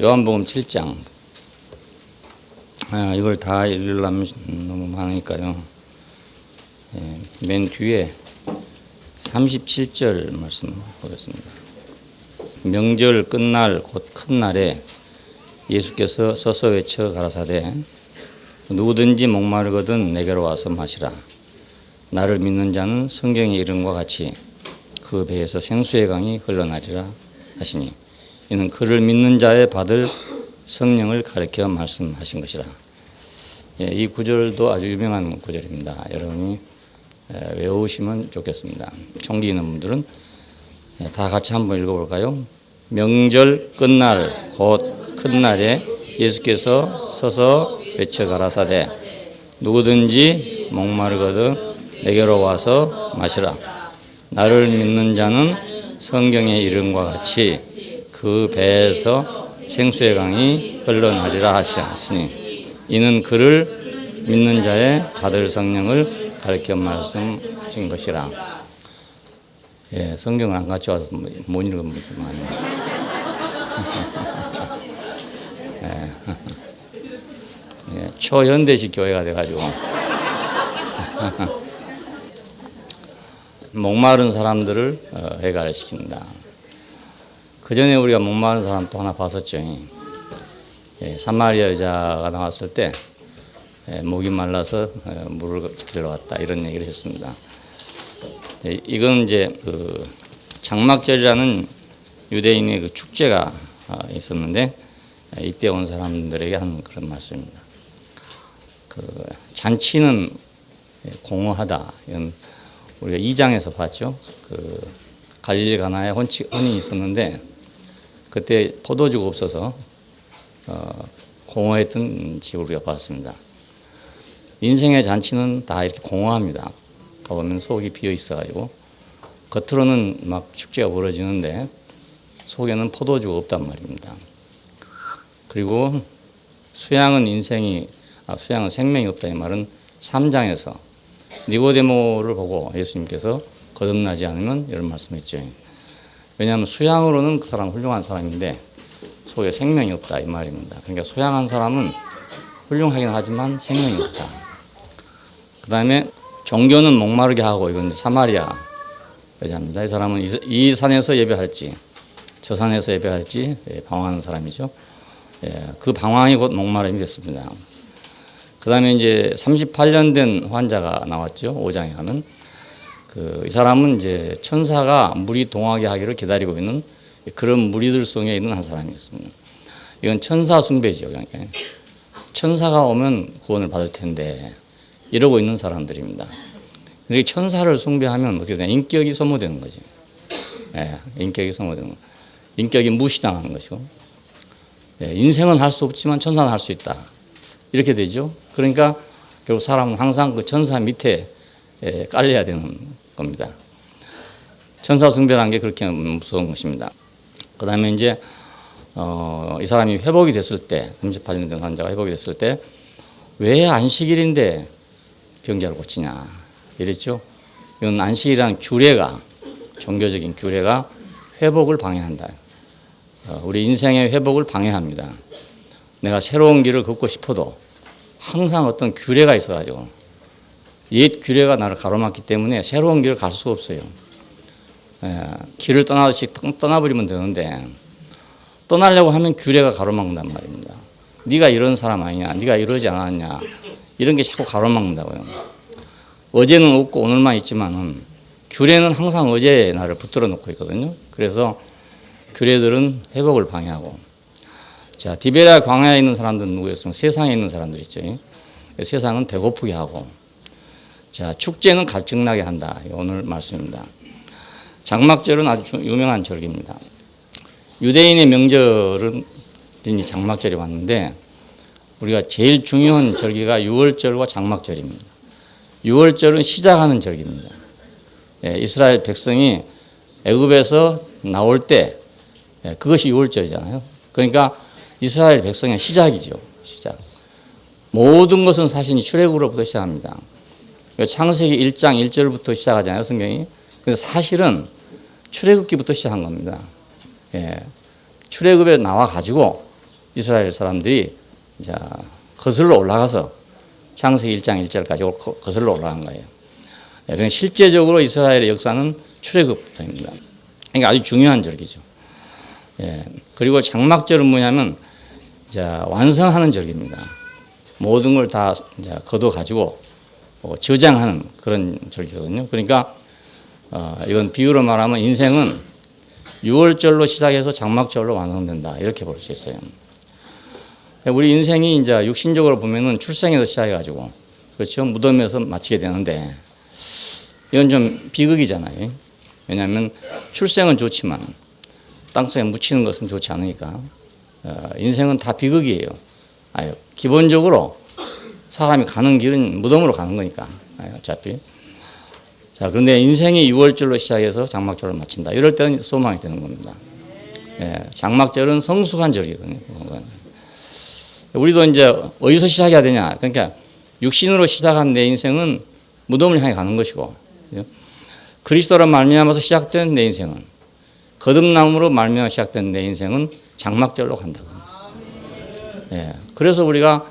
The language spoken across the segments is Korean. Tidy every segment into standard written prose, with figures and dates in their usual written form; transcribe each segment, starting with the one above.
요한복음 7장. 이걸 다 읽으려면 너무 많으니까요. 맨 뒤에 37절 말씀 보겠습니다. 명절 끝날 곧 큰 날에 예수께서 서서 외쳐 가라사대 누구든지 목마르거든 내게로 와서 마시라. 나를 믿는 자는 성경의 이름과 같이 그 배에서 생수의 강이 흘러나리라 하시니 이는 그를 믿는 자에 받을 성령을 가리켜 말씀하신 것이라. 이 구절도 아주 유명한 구절입니다. 여러분이 외우시면 좋겠습니다. 총기 있는 분들은 다 같이 한번 읽어볼까요? 명절 끝날 곧 큰 날에 예수께서 서서 외쳐 가라사대 누구든지 목마르거든 내게로 와서 마시라. 나를 믿는 자는 성경의 이름과 같이 그 배에서 생수의 강이 흘러나리라 하시니 이는 그를 믿는 자의 받을 성령을 가르쳐 말씀하신 것이라. 성경을 안 같이 와서 못 읽은 분들 많아요. 초현대식 교회가 돼가지고 목마른 사람들을 해결시킨다. 그 전에 우리가 목마른 사람 또 하나 봤었죠. 사마리아 여자가 나왔을 때 목이 말라서 물을 찾으러 왔다 이런 얘기를 했습니다. 이건 이제 그 장막절이라는 유대인의 그 축제가 있었는데 이때 온 사람들에게 한 그런 말씀입니다. 그 잔치는 공허하다. 이건 우리가 2장에서 봤죠. 그 갈릴리 가나에 혼인이 있었는데 그때 포도주가 없어서 공허했던 집을 우리가 봤습니다. 인생의 잔치는 다 이렇게 공허합니다. 가보면 속이 비어 있어가지고 겉으로는 막 축제가 벌어지는데 속에는 포도주가 없단 말입니다. 그리고 수양은 생명이 없다 이 말은 3장에서 니고데모를 보고 예수님께서 거듭나지 않으면 이런 말씀했죠. 왜냐하면 수양으로는 그 사람 훌륭한 사람인데 속에 생명이 없다 이 말입니다. 그러니까 수양한 사람은 훌륭하긴 하지만 생명이 없다. 그 다음에 종교는 목마르게 하고 이건 사마리아 여자입니다. 이 사람은 이 산에서 예배할지 저 산에서 예배할지 방황하는 사람이죠. 그 방황이 곧 목마름이 됐습니다. 그 다음에 이제 38년 된 환자가 나왔죠. 5장에 가면. 이 사람은 이제 천사가 무리 동하게 하기를 기다리고 있는 그런 무리들 속에 있는 한 사람이었습니다. 이건 천사 숭배죠. 그러니까 천사가 오면 구원을 받을 텐데 이러고 있는 사람들입니다. 그런데 천사를 숭배하면 어떻게 되냐? 인격이 소모되는 거죠. 인격이 소모되는 거. 인격이 무시당하는 것이고 인생은 할 수 없지만 천사는 할 수 있다. 이렇게 되죠. 그러니까 결국 사람은 항상 그 천사 밑에 깔려야 되는 겁니다. 천사 숭배라는 게 그렇게 무서운 것입니다. 그 다음에 이제 이 사람이 회복이 됐을 때 38년 된 환자가 회복이 됐을 때 왜 안식일인데 병자를 고치냐 이랬죠. 이건 안식이라는 규례가 종교적인 규례가 회복을 방해한다. 우리 인생의 회복을 방해합니다. 내가 새로운 길을 걷고 싶어도 항상 어떤 규례가 있어가지고 옛 규례가 나를 가로막기 때문에 새로운 길을 갈 수가 없어요. 길을 떠나듯이 떠나버리면 되는데 떠나려고 하면 규례가 가로막는단 말입니다. 네가 이런 사람 아니냐, 네가 이러지 않았냐 이런 게 자꾸 가로막는다고요. 어제는 없고 오늘만 있지만은 규례는 항상 어제의 나를 붙들어 놓고 있거든요. 그래서 규례들은 회복을 방해하고. 자, 디베랴 광야에 있는 사람들은 누구였으면 세상에 있는 사람들 있죠. 세상은 배고프게 하고. 자, 축제는 갈증나게 한다. 오늘 말씀입니다. 장막절은 아주 유명한 절기입니다. 유대인의 명절은 이제 장막절이 왔는데 우리가 제일 중요한 절기가 유월절과 장막절입니다. 유월절은 시작하는 절기입니다. 이스라엘 백성이 애굽에서 나올 때 그것이 유월절이잖아요. 그러니까 이스라엘 백성의 시작이죠. 시작. 모든 것은 사실 출애굽으로부터 시작합니다. 창세기 1장 1절부터 시작하잖아요. 성경이. 그래서 사실은 출애굽기부터 시작한 겁니다. 출애굽에 나와 가지고 이스라엘 사람들이 자 거슬러 올라가서 창세기 1장 1절까지 거슬러 올라간 거예요. 그러니까 실제적으로 이스라엘의 역사는 출애굽부터입니다. 그러니까 아주 중요한 절기죠. 그리고 장막절은 뭐냐면 자 완성하는 절기입니다. 모든 걸 다 걷어 가지고 저장하는 그런 절기거든요. 그러니까 이건 비유로 말하면 인생은 6월절로 시작해서 장막절로 완성된다 이렇게 볼 수 있어요. 우리 인생이 이제 육신적으로 보면은 출생에서 시작해가지고 그렇죠 무덤에서 마치게 되는데 이건 좀 비극이잖아요. 왜냐하면 출생은 좋지만 땅속에 묻히는 것은 좋지 않으니까 인생은 다 비극이에요. 기본적으로 사람이 가는 길은 무덤으로 가는 거니까 어차피. 자 그런데 인생이 6월절로 시작해서 장막절을 마친다. 이럴 때는 소망이 되는 겁니다. 장막절은 성숙한 절이거든요. 우리도 이제 어디서 시작해야 되냐? 그러니까 육신으로 시작한 내 인생은 무덤을 향해 가는 것이고, 그리스도로 말미암아서 시작된 내 인생은 거듭남으로 말미암아 시작된 내 인생은 장막절로 간다고. 그래서 우리가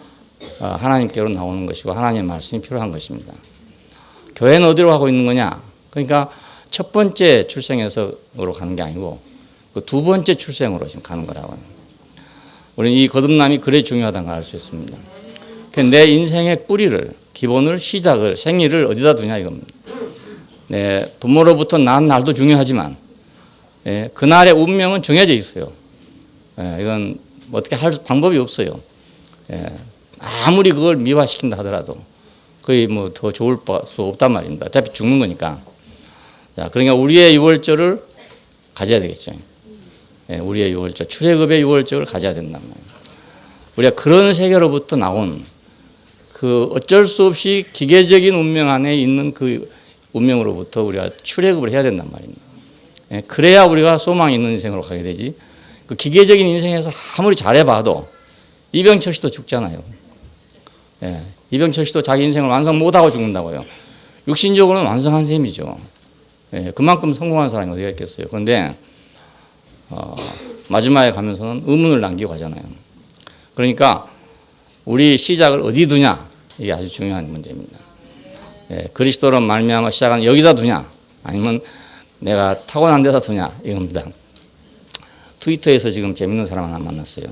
하나님께로 나오는 것이고 하나님의 말씀이 필요한 것입니다. 교회는 어디로 가고 있는 거냐? 그러니까 첫 번째 출생에서로 가는 게 아니고 그 두 번째 출생으로 지금 가는 거라고요. 우리는 이 거듭남이 그래 중요하다는 걸 알 수 있습니다. 내 인생의 뿌리를, 기본을, 시작을, 생일을 어디다 두냐 이겁니다. 부모로부터 난 날도 중요하지만 그날의 운명은 정해져 있어요. 이건 어떻게 할 방법이 없어요. 아무리 그걸 미화시킨다 하더라도 거의 뭐 더 좋을 수 없단 말입니다. 어차피 죽는 거니까. 자, 그러니까 우리의 6월절을 가져야 되겠죠. 우리의 6월절, 출애굽의 6월절을 가져야 된단 말이에요. 우리가 그런 세계로부터 나온 그 어쩔 수 없이 기계적인 운명 안에 있는 그 운명으로부터 우리가 출애굽을 해야 된단 말입니다. 그래야 우리가 소망이 있는 인생으로 가게 되지. 그 기계적인 인생에서 아무리 잘해봐도 이병철 씨도 죽잖아요. 이병철 씨도 자기 인생을 완성 못하고 죽는다고요. 육신적으로는 완성한 셈이죠. 그만큼 성공한 사람이 어디가 있겠어요. 그런데 마지막에 가면서는 의문을 남기고 가잖아요. 그러니까 우리 시작을 어디 두냐 이게 아주 중요한 문제입니다. 그리스도로 말미암아 시작한 여기다 두냐 아니면 내가 타고난 데다 두냐 이겁니다. 트위터에서 지금 재밌는 사람 하나 만났어요.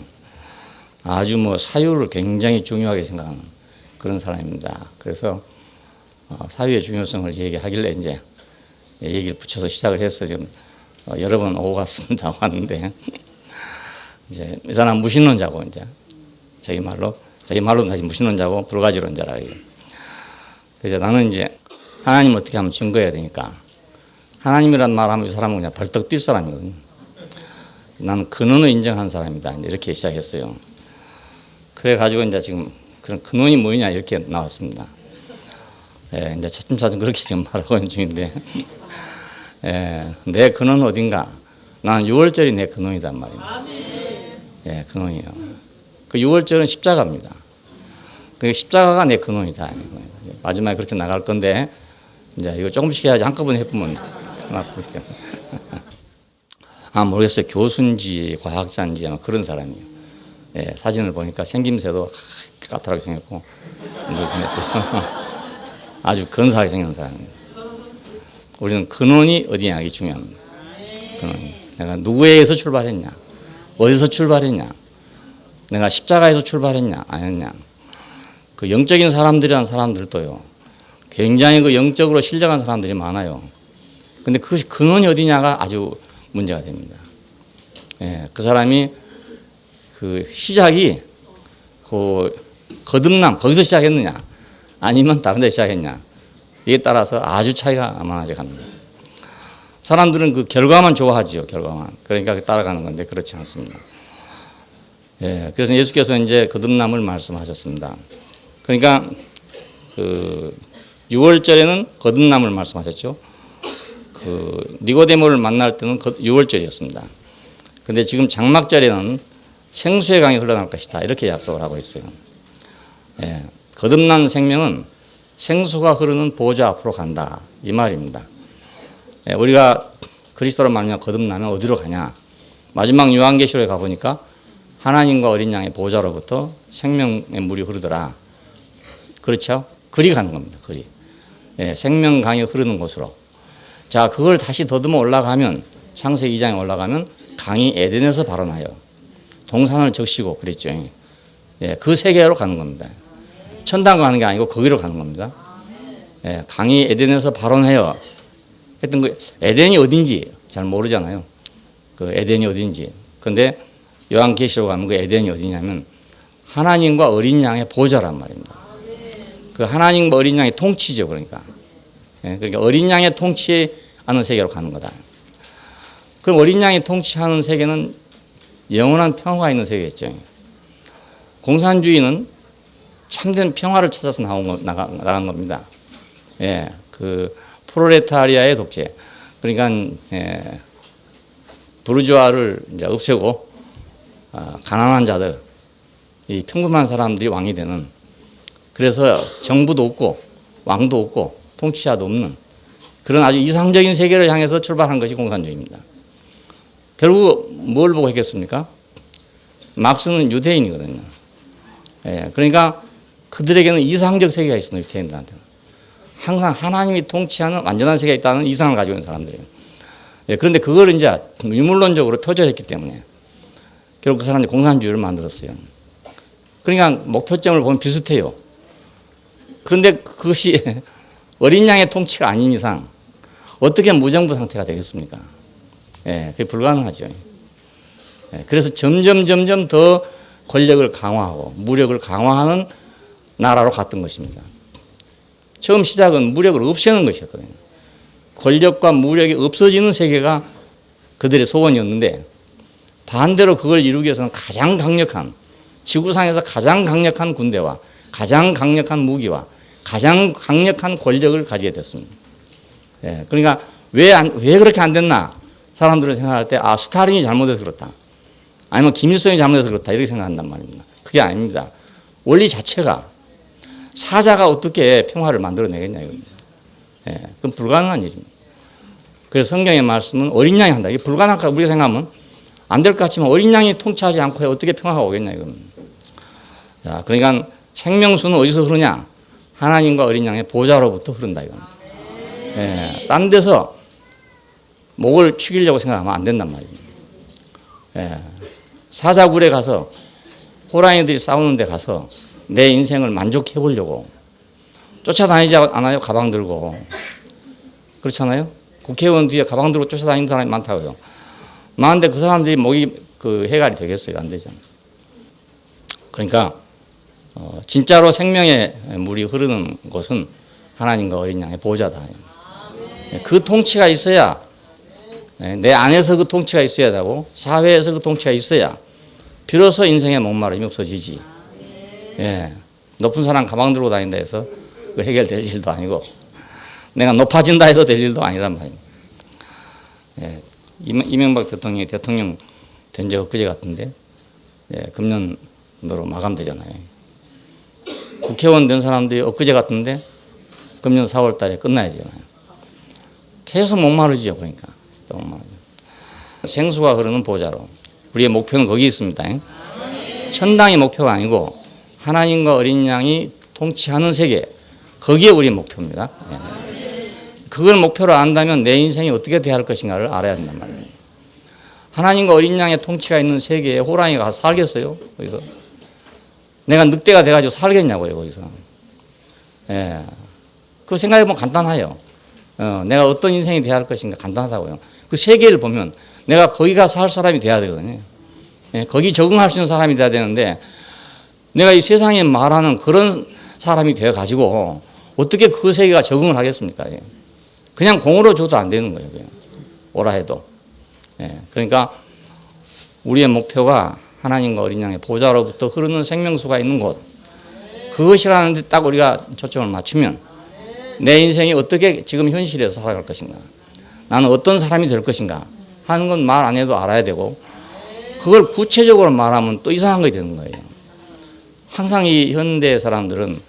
아주 뭐 사유를 굉장히 중요하게 생각하는 그런 사람입니다. 그래서 사유의 중요성을 얘기하길래 이제 얘기를 붙여서 시작을 해서 지금 여러 번 오고 갔습니다. 왔는데 이제 이 사람 무신론자고 이제 자기 말로는 사실 무신론자고 불가지론자라 해요. 그래서 나는 이제 하나님 어떻게 하면 증거해야 되니까 하나님이란 말하면 이 사람은 그냥 벌떡 뛸 사람이거든요. 나는 근원을 인정한 사람이다. 이렇게 시작했어요. 그래가지고 이제 지금 그런 근원이 뭐냐 이렇게 나왔습니다. 이제 차츰차츰 그렇게 지금 말하고 있는 중인데, 내 근원은 어딘가? 나는 6월절이 내 근원이단 말입니다. 근원이에요. 그 6월절은 십자가입니다. 그 십자가가 내 근원이다. 마지막에 그렇게 나갈 건데, 이제 이거 조금씩 해야지 한꺼번에 해보면 모르겠어요. 교수인지 과학자인지 아마 그런 사람이에요. 사진을 보니까 생김새도 까탈하게 생겼고 아주 근사하게 생긴 사람입니다. 우리는 근원이 어디냐 이게 중요합니다. 근원이. 내가 누구에게서 출발했냐, 어디서 출발했냐, 내가 십자가에서 출발했냐 아니었냐. 그 영적인 사람들이란 사람들도요 굉장히 그 영적으로 신령한 사람들이 많아요. 근데 그것이 근원이 어디냐가 아주 문제가 됩니다. 그 사람이 그 시작이 그 거듭남 거기서 시작했느냐 아니면 다른 데 시작했냐 이에 따라서 아주 차이가 많아져 갑니다. 사람들은 그 결과만 좋아하지요. 결과만. 그러니까 따라가는 건데 그렇지 않습니다. 그래서 예수께서 이제 거듭남을 말씀하셨습니다. 그러니까 그 6월절에는 거듭남을 말씀하셨죠. 그 니고데모를 만날 때는 6월절이었습니다. 근데 지금 장막절에는 생수의 강이 흘러나올 것이다. 이렇게 약속을 하고 있어요. 거듭난 생명은 생수가 흐르는 보좌 앞으로 간다. 이 말입니다. 우리가 그리스도로 말미암아 거듭나면 어디로 가냐? 마지막 요한계시록에 가보니까 하나님과 어린 양의 보좌로부터 생명의 물이 흐르더라. 그렇죠? 그리 가는 겁니다. 그리. 예, 생명강이 흐르는 곳으로. 자, 그걸 다시 더듬어 올라가면 창세기 2장에 올라가면 강이 에덴에서 발원하여 동산을 적시고 그랬죠. 예, 그 세계로 가는 겁니다. 천당 가는 게 아니고 거기로 가는 겁니다. 예, 강이 에덴에서 발원하여 했던 거, 에덴이 어딘지 잘 모르잖아요. 그 에덴이 어딘지. 근데 요한계시록 가면 그 에덴이 어디냐면 하나님과 어린 양의 보좌란 말입니다. 그 하나님과 어린 양의 통치죠. 그러니까. 예, 그러니까 어린 양의 통치하는 세계로 가는 거다. 그럼 어린 양이 통치하는 세계는 영원한 평화가 있는 세계겠죠. 공산주의는 참된 평화를 찾아서 나간 겁니다. 예, 그 프롤레타리아의 독재. 그러니까 예, 부르주아를 이제 없애고 가난한 자들, 이 평범한 사람들이 왕이 되는. 그래서 정부도 없고 왕도 없고 통치자도 없는 그런 아주 이상적인 세계를 향해서 출발한 것이 공산주의입니다. 결국 뭘 보고 했겠습니까? 막스는 유대인이거든요. 예, 그러니까 그들에게는 이상적 세계가 있습니다. 유대인들한테는. 항상 하나님이 통치하는 완전한 세계가 있다는 이상을 가지고 있는 사람들이에요. 예, 그런데 그걸 이제 유물론적으로 표절했기 때문에 결국 그 사람들이 공산주의를 만들었어요. 그러니까 목표점을 보면 비슷해요. 그런데 그것이 어린 양의 통치가 아닌 이상 어떻게 무정부 상태가 되겠습니까? 예, 그게 불가능하죠. 예, 그래서 점점 더 권력을 강화하고 무력을 강화하는 나라로 갔던 것입니다. 처음 시작은 무력을 없애는 것이었거든요. 권력과 무력이 없어지는 세계가 그들의 소원이었는데 반대로 그걸 이루기 위해서는 가장 강력한 지구상에서 가장 강력한 군대와 가장 강력한 무기와 가장 강력한 권력을 가지게 됐습니다. 예, 그러니까 왜 그렇게 안 됐나? 사람들은 생각할 때 스탈린이 잘못해서 그렇다. 아니면 김일성이 잘못해서 그렇다. 이렇게 생각한단 말입니다. 그게 아닙니다. 원리 자체가 사자가 어떻게 평화를 만들어내겠냐 이겁니다. 예, 그건 불가능한 일입니다. 그래서 성경의 말씀은 어린 양이 한다. 이게 불가능할까 우리가 생각하면 안 될 것 같지만 어린 양이 통치하지 않고 어떻게 평화가 오겠냐 이겁니다. 자, 그러니까 생명수는 어디서 흐르냐? 하나님과 어린 양의 보좌로부터 흐른다 이겁니다. 예, 딴 데서 목을 축이려고 생각하면 안 된단 말입니다. 예, 사자굴에 가서 호랑이들이 싸우는 데 가서 내 인생을 만족해 보려고 쫓아다니지 않아요? 가방 들고. 그렇잖아요? 국회의원 뒤에 가방 들고 쫓아다니는 사람이 많다고요. 많은데 그 사람들이 목이 그 해갈이 되겠어요? 안 되잖아요. 그러니까 진짜로 생명의 물이 흐르는 곳은 하나님과 어린 양의 보좌다. 그 통치가 있어야 내 안에서 그 통치가 있어야 되고 사회에서 그 통치가 있어야 비로소 인생의 목마름이 없어지지. 예, 높은 사람 가방 들고 다닌다 해서 그 해결될 일도 아니고 내가 높아진다 해서 될 일도 아니란 말입니다. 예, 이명박 대통령이 대통령 된 지 엊그제 같은데 예, 금년으로 마감되잖아요. 국회의원 된 사람들이 엊그제 같은데 금년 4월 달에 끝나야 되잖아요. 계속 목마르지요. 그러니까 또 목마르죠. 생수가 흐르는 보좌로 우리의 목표는 거기 있습니다. 천당이 목표가 아니고 하나님과 어린 양이 통치하는 세계 거기에 우리의 목표입니다. 그걸 목표로 안다면 내 인생이 어떻게 돼야 할 것인가를 알아야 된단 말이에요. 하나님과 어린 양의 통치가 있는 세계에 호랑이가 가서 살겠어요? 거기서 내가 늑대가 돼가지고 살겠냐고요 거기서. 예. 그 생각해보면 간단해요. 내가 어떤 인생이 돼야 할 것인가 간단하다고요. 그 세계를 보면 내가 거기 가서 살 사람이 돼야 되거든요. 예. 거기 적응할 수 있는 사람이 돼야 되는데 내가 이 세상에 말하는 그런 사람이 되어가지고 어떻게 그 세계가 적응을 하겠습니까? 예. 그냥 공으로 줘도 안 되는 거예요. 그냥. 오라 해도. 예. 그러니까 우리의 목표가 하나님과 어린 양의 보좌로부터 흐르는 생명수가 있는 곳. 그것이라는데 딱 우리가 초점을 맞추면 내 인생이 어떻게 지금 현실에서 살아갈 것인가. 나는 어떤 사람이 될 것인가 하는 건 말 안 해도 알아야 되고 그걸 구체적으로 말하면 또 이상한 것이 되는 거예요. 항상 이 현대 사람들은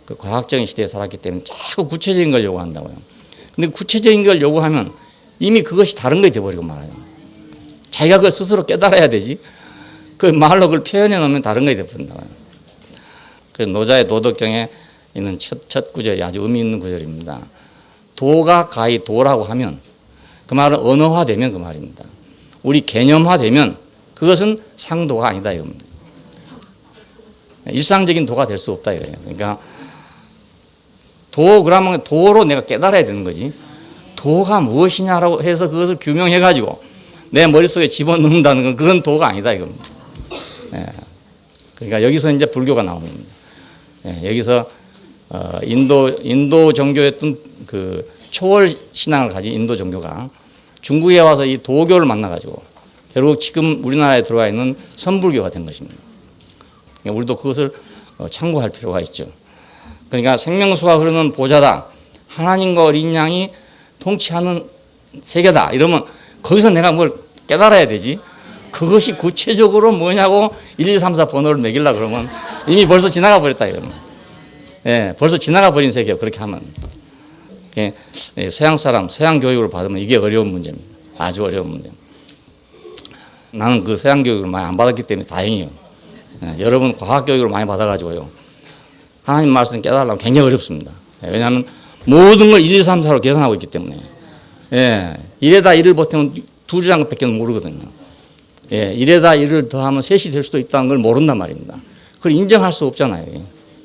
그 과학적인 시대에 살았기 때문에 자꾸 구체적인 걸 요구한다고요. 근데 구체적인 걸 요구하면 이미 그것이 다른 것이 되어버리고 말아요. 자기가 그걸 스스로 깨달아야 되지. 그 말로 그걸 표현해 놓으면 다른 것이 되어버린다. 그래서 노자의 도덕경에 있는 첫 구절이 아주 의미 있는 구절입니다. 도가 가히 도라고 하면 그 말은 언어화되면 그 말입니다. 우리 개념화되면 그것은 상도가 아니다 이겁니다. 일상적인 도가 될 수 없다 이거예요. 그러니까 그러면 도로 내가 깨달아야 되는 거지. 도가 무엇이냐라고 해서 그것을 규명해가지고 내 머릿속에 집어넣는다는 건 그건 도가 아니다 이겁니다. 예. 그러니까 여기서 이제 불교가 나오는 겁니다. 예. 여기서 인도 종교였던 그 초월 신앙을 가진 인도 종교가 중국에 와서 이 도교를 만나가지고 결국 지금 우리나라에 들어와 있는 선불교가 된 것입니다. 그러니까 우리도 그것을 참고할 필요가 있죠. 그러니까 생명수가 흐르는 보좌다. 하나님과 어린 양이 통치하는 세계다. 이러면 거기서 내가 뭘 깨달아야 되지. 그것이 구체적으로 뭐냐고 1, 2, 3, 4 번호를 매기려고 그러면 이미 벌써 지나가 버렸다. 이러면. 예, 벌써 지나가 버린 세계예요. 그렇게 하면. 예, 서양 사람, 서양 교육을 받으면 이게 어려운 문제입니다. 아주 어려운 문제입니다. 나는 그 서양 교육을 많이 안 받았기 때문에 다행이에요. 예, 여러분 과학 교육을 많이 받아가지고요. 하나님 말씀 깨달으려면 굉장히 어렵습니다. 예, 왜냐하면 모든 걸 1, 2, 3, 4로 계산하고 있기 때문에. 예, 1에다 1을 보태면 2장 밖에 모르거든요. 예, 1에다 1을 더하면 3이 될 수도 있다는 걸 모른단 말입니다. 그걸 인정할 수 없잖아요.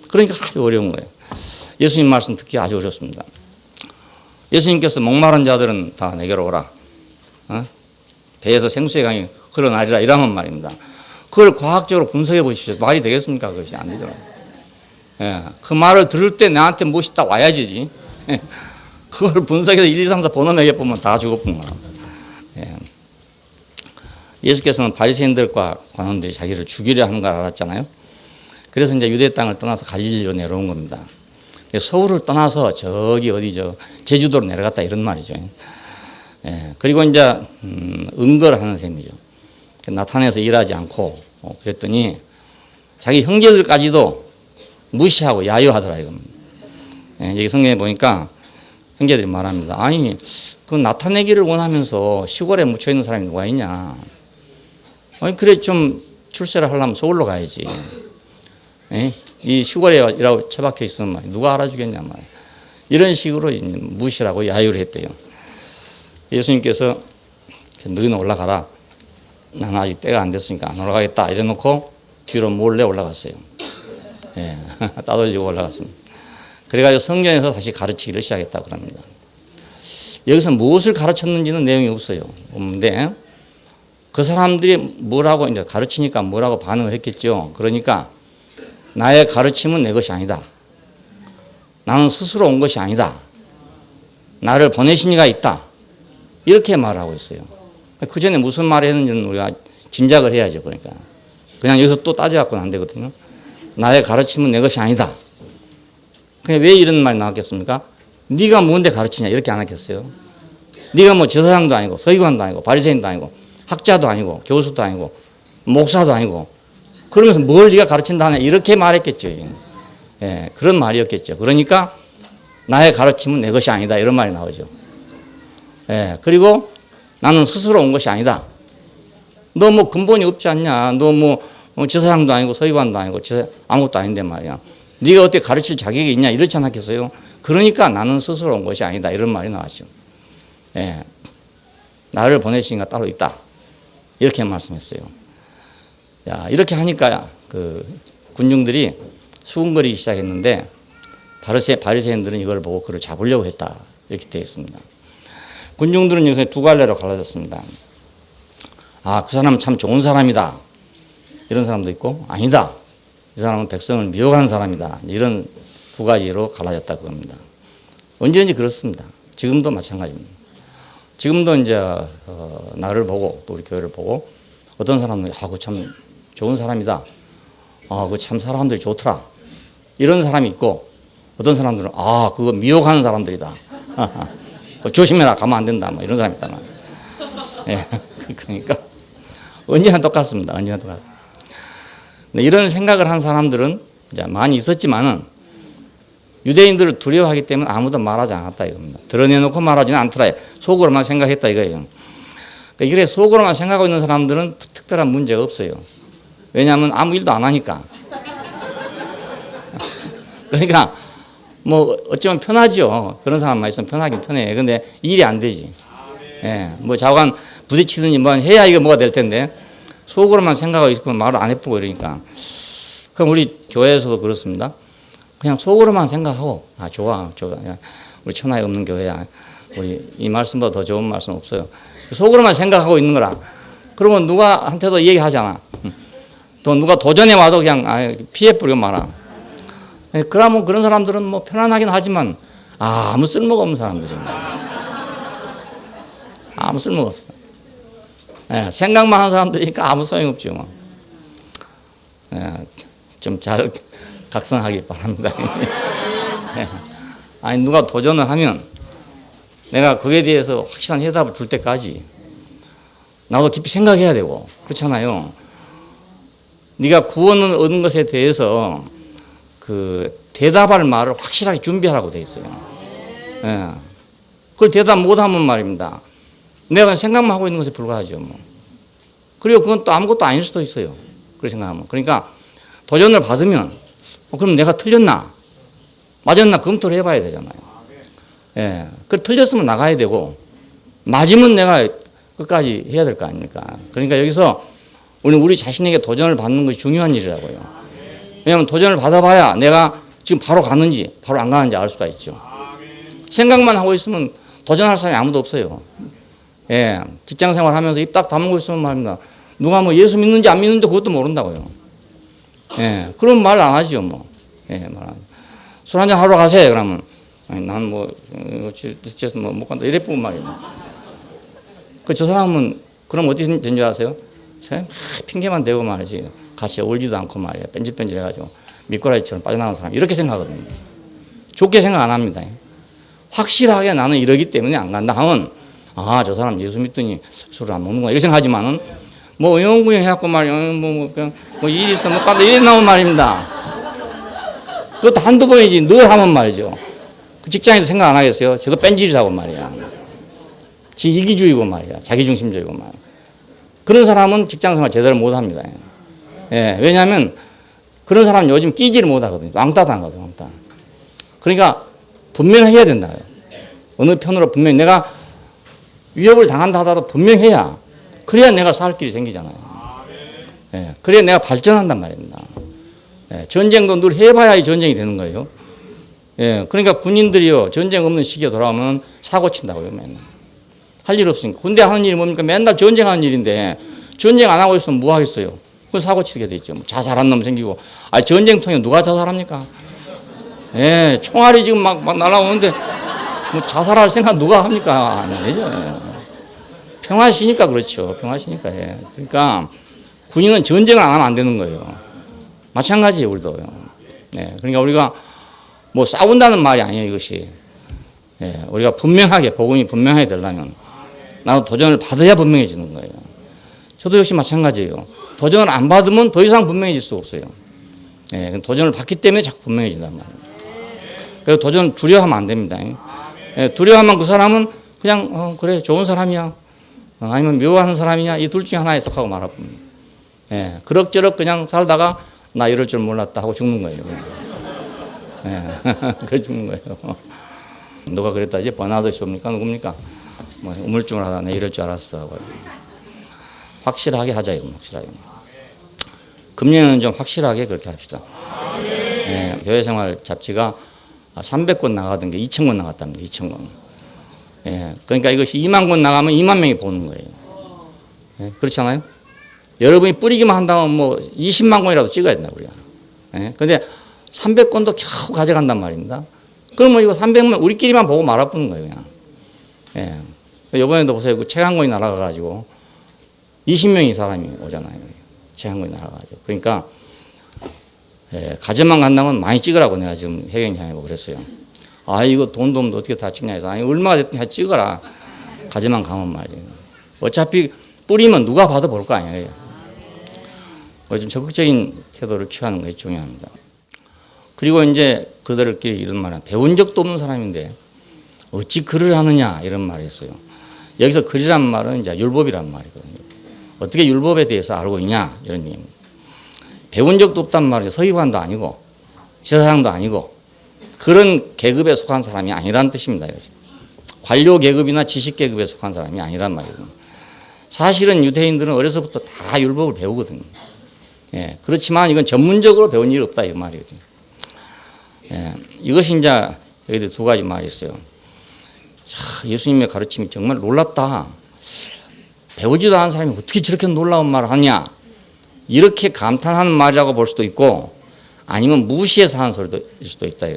그러니까 아주 어려운 거예요. 예수님 말씀 듣기 아주 어렵습니다. 예수님께서 목마른 자들은 다 내게로 오라. 배에서 생수의 강이 흘러나리라 이라는 말입니다. 그걸 과학적으로 분석해 보십시오. 말이 되겠습니까? 그것이 안 되죠. 예, 그 말을 들을 때 나한테 무엇이 딱 와야지. 예, 그걸 분석해서 1, 2, 3, 4 번호 매겨보면 다 죽었구나. 예. 예수께서는 바리새인들과 관원들이 자기를 죽이려 하는 걸 알았잖아요. 그래서 이제 유대 땅을 떠나서 갈릴리로 내려온 겁니다. 서울을 떠나서 저기 어디 제주도로 내려갔다 이런 말이죠. 예, 그리고 이제 은거를 하는 셈이죠. 나타내서 일하지 않고 그랬더니 자기 형제들까지도 무시하고 야유하더라 이겁니다. 예, 여기 성경에 보니까 형제들이 말합니다. 아니 그 나타내기를 원하면서 시골에 묻혀 있는 사람이 누가 있냐? 아니 그래 좀 출세를 하려면 서울로 가야지. 예? 이 시골에 일하고 처박혀 있으면 말이야. 누가 알아주겠냐 말이야. 이런 식으로 무시하고 야유를 했대요. 예수님께서 너희는 올라가라. 나는 아직 때가 안 됐으니까 안 올라가겠다. 이래놓고 뒤로 몰래 올라갔어요. 예, 따돌리고 올라갔습니다. 그래가지고 성경에서 다시 가르치기를 시작했다고 합니다. 여기서 무엇을 가르쳤는지는 내용이 없어요. 없는데 그 사람들이 뭐라고 이제 가르치니까 뭐라고 반응을 했겠죠. 그러니까 나의 가르침은 내 것이 아니다. 나는 스스로 온 것이 아니다. 나를 보내신 이가 있다. 이렇게 말하고 있어요. 그 전에 무슨 말을 했는지는 우리가 짐작을 해야죠. 그러니까 그냥 여기서 또 따져갖고는 안 되거든요. 나의 가르침은 내 것이 아니다. 그냥 왜 이런 말이 나왔겠습니까? 네가 뭔데 가르치냐 이렇게 안 했겠어요. 네가 뭐 제사장도 아니고 서기관도 아니고 바리새인도 아니고 학자도 아니고 교수도 아니고 목사도 아니고 그러면서 뭘 네가 가르친다 하냐 이렇게 말했겠죠. 예, 그런 말이었겠죠. 그러니까 나의 가르침은 내 것이 아니다 이런 말이 나오죠. 예, 그리고 나는 스스로 온 것이 아니다. 너 뭐 근본이 없지 않냐. 너 뭐 제사장도 아니고 서기관도 아니고 아무것도 아닌데 말이야. 네가 어떻게 가르칠 자격이 있냐 이렇지 않았겠어요. 그러니까 나는 스스로 온 것이 아니다 이런 말이 나왔죠. 예, 나를 보내신 이가 따로 있다 이렇게 말씀했어요. 야, 이렇게 하니까 그 군중들이 수군거리기 시작했는데 바리새인들은 이걸 보고 그를 잡으려고 했다 이렇게 되어 있습니다. 군중들은 여기서 두 갈래로 갈라졌습니다. 아, 그 사람은 참 좋은 사람이다 이런 사람도 있고 아니다 이 사람은 백성을 미혹하는 사람이다 이런 두 가지로 갈라졌다고 합니다. 언제든지 그렇습니다. 지금도 마찬가지입니다. 지금도 이제 나를 보고 또 우리 교회를 보고 어떤 사람은 아, 그 참 좋은 사람이다. 아, 그 참 사람들이 좋더라. 이런 사람이 있고 어떤 사람들은 아, 그거 미혹하는 사람들이다. 조심해라. 가면 안 된다. 뭐 이런 사람이 있단 말이에요. 예, 그러니까 언제나 똑같습니다. 언제나 똑같습니다. 이런 생각을 한 사람들은 이제 많이 있었지만은 유대인들을 두려워하기 때문에 아무도 말하지 않았다 이겁니다. 드러내놓고 말하지는 않더라. 속으로만 생각했다 이거예요. 그래 속으로만 생각하고 있는 사람들은 특별한 문제가 없어요. 왜냐하면 아무 일도 안 하니까. 그러니까 뭐 어쩌면 편하죠. 그런 사람만 있으면 편하긴 편해. 근데 일이 안 되지. 예, 뭐 좌우간 부딪히든지 뭐 해야 이거 뭐가 될 텐데 속으로만 생각하고 있고 말을 안 해보고 이러니까. 그럼 우리 교회에서도 그렇습니다. 그냥 속으로만 생각하고 좋아. 우리 천하에 없는 교회야. 우리 이 말씀보다 더 좋은 말씀 없어요. 속으로만 생각하고 있는 거라. 그러면 누가한테도 얘기하잖아. 또 누가 도전해 와도 그냥 피해버리고 말아. 그러면 그런 사람들은 뭐 편안하긴 하지만 아무 쓸모가 없는 사람들입니다. 아무 쓸모가 없어. 생각만 하는 사람들이니까 아무 소용없죠. 뭐. 좀 잘 각성하기 바랍니다. 아니 누가 도전을 하면 내가 거기에 대해서 확실한 해답을 줄 때까지 나도 깊이 생각해야 되고 그렇잖아요. 네가 구원을 얻은 것에 대해서 그 대답할 말을 확실하게 준비하라고 돼 있어요. 그걸 대답 못하면 말입니다. 내가 생각만 하고 있는 것에 불과하죠. 뭐. 그리고 그건 또 아무것도 아닐 수도 있어요. 그렇게 생각하면. 그러니까 도전을 받으면 그럼 내가 틀렸나? 맞았나? 검토를 해봐야 되잖아요. 그 틀렸으면 나가야 되고 맞으면 내가 끝까지 해야 될 거 아닙니까? 그러니까 여기서 우리 자신에게 도전을 받는 것이 중요한 일이라고요. 왜냐하면 도전을 받아봐야 내가 지금 바로 가는지 바로 안 가는지 알 수가 있죠. 생각만 하고 있으면 도전할 사람이 아무도 없어요. 직장 생활하면서 입 딱 다물고 있으면 말입니다. 누가 뭐 예수 믿는지 안 믿는지 그것도 모른다고요. 그럼 말 안 하죠. 뭐. 말 안 하죠. 술 한잔 하러 가세요. 그러면 난 뭐 못 간다 이래 뿐 말이에요. 저 사람은 그럼 어떻게 된 줄 아세요? 핑계만 대고 말이지 같이 어울리지도 않고 말이에요. 뺀질뺀질해가지고 미꾸라지처럼 빠져나가는 사람 이렇게 생각하거든요. 좋게 생각 안 합니다. 확실하게 나는 이러기 때문에 안 간다 하면 저 사람 예수 믿더니 술을 안 먹는구나 이렇게 생각하지만은 뭐 의용구용 해갖고 말이야 그냥 뭐 일 있어 못 간다 이래 나온 말입니다. 그것도 한두 번이지 늘 하면 말이죠. 그 직장에서 생각 안 하겠어요? 저거 뺀질이라고 말이야. 지 이기주의고 말이야. 자기중심적이고 말이야. 그런 사람은 직장생활 제대로 못합니다. 왜냐하면 그런 사람은 요즘 끼지를 못하거든요. 왕따 당하거든요. 왕따. 그러니까 분명해야 된다. 어느 편으로 분명히 내가 위협을 당한다 하더라도 분명해야 그래야 내가 살 길이 생기잖아요. 그래야 내가 발전한단 말입니다. 전쟁도 늘 해봐야 이 전쟁이 되는 거예요. 그러니까 군인들이요 전쟁 없는 시기에 돌아오면 사고 친다고요. 맨날 할 일 없으니까 군대 하는 일이 뭡니까? 맨날 전쟁하는 일인데 전쟁 안 하고 있으면 뭐 하겠어요? 그 사고 치게 되죠. 뭐 자살한 놈 생기고 전쟁통에 누가 자살합니까? 총알이 지금 막 날아오는데 뭐 자살할 생각 누가 합니까? 안 되죠. 평화시니까 그렇죠. 평화시니까. 그러니까 군인은 전쟁을 안 하면 안 되는 거예요. 마찬가지예요, 우리도요. 그러니까 우리가 뭐 싸운다는 말이 아니에요, 이것이. 우리가 분명하게, 복음이 분명하게 되려면 나도 도전을 받아야 분명해지는 거예요. 저도 역시 마찬가지예요. 도전을 안 받으면 더 이상 분명해질 수 없어요. 도전을 받기 때문에 자꾸 분명해진단 말이에요. 그래서 도전을 두려워하면 안 됩니다. 두려워하면 그 사람은 그냥 그래 좋은 사람이야 아니면 묘한 사람이냐 이 둘 중에 하나에 속하고 말할 뿐입니다. 그럭저럭 그냥 살다가 나 이럴 줄 몰랐다 하고 죽는 거예요. 그래 죽는 거예요. 누가 그랬다지? 버나드 쇼입니까? 누굽니까? 뭐 우물쭈물 하다 내 이럴 줄 알았어 하고. 확실하게 하자 이거 확실하게. 금년에는 좀 확실하게 그렇게 합시다. 교회 생활 잡지가 300권 나가던 게 2,000권 나갔답니다. 2,000권. 그러니까 이것이 2만 권 나가면 2만 명이 보는 거예요. 그렇지 않아요? 여러분이 뿌리기만 한다면 뭐 20만 권이라도 찍어야 된다 우리가. 그런데 300권도 겨우 가져간단 말입니다. 그러면 이거 300만 우리끼리만 보고 말아보는 거예요 그냥. 이번에도 보세요. 그 책 한 권이 날아가가지고 20명이 사람이 오잖아요. 책 한 권이 날아가지고. 그러니까 가져만 간다면 많이 찍으라고 내가 지금 해경장에 그랬어요. 이거 돈도 없는데 어떻게 다 찍냐 해서 얼마가 됐든 다 찍어라. 가져만 가면 말이죠. 어차피 뿌리면 누가 봐도 볼 거 아니에요. 좀 적극적인 태도를 취하는 것이 중요합니다. 그리고 이제 그들끼리 이런 말은 배운 적도 없는 사람인데 어찌 글을 하느냐 이런 말을 했어요. 여기서 글이란 말은 이제 율법이란 말이거든요. 어떻게 율법에 대해서 알고 있냐 이런 얘기입니다. 배운 적도 없단 말이죠. 서기관도 아니고 제사장도 아니고 그런 계급에 속한 사람이 아니란 뜻입니다. 이것이. 관료 계급이나 지식 계급에 속한 사람이 아니란 말이거든요. 사실은 유대인들은 어려서부터 다 율법을 배우거든요. 예, 그렇지만 이건 전문적으로 배운 일이 없다 이 말이거든요. 예, 이것이 이제 여기도 두 가지 말이 있어요. 자, 예수님의 가르침이 정말 놀랍다. 배우지도 않은 사람이 어떻게 저렇게 놀라운 말을 하냐. 이렇게 감탄하는 말이라고 볼 수도 있고 아니면 무시해서 하는 소리일 수도 있다.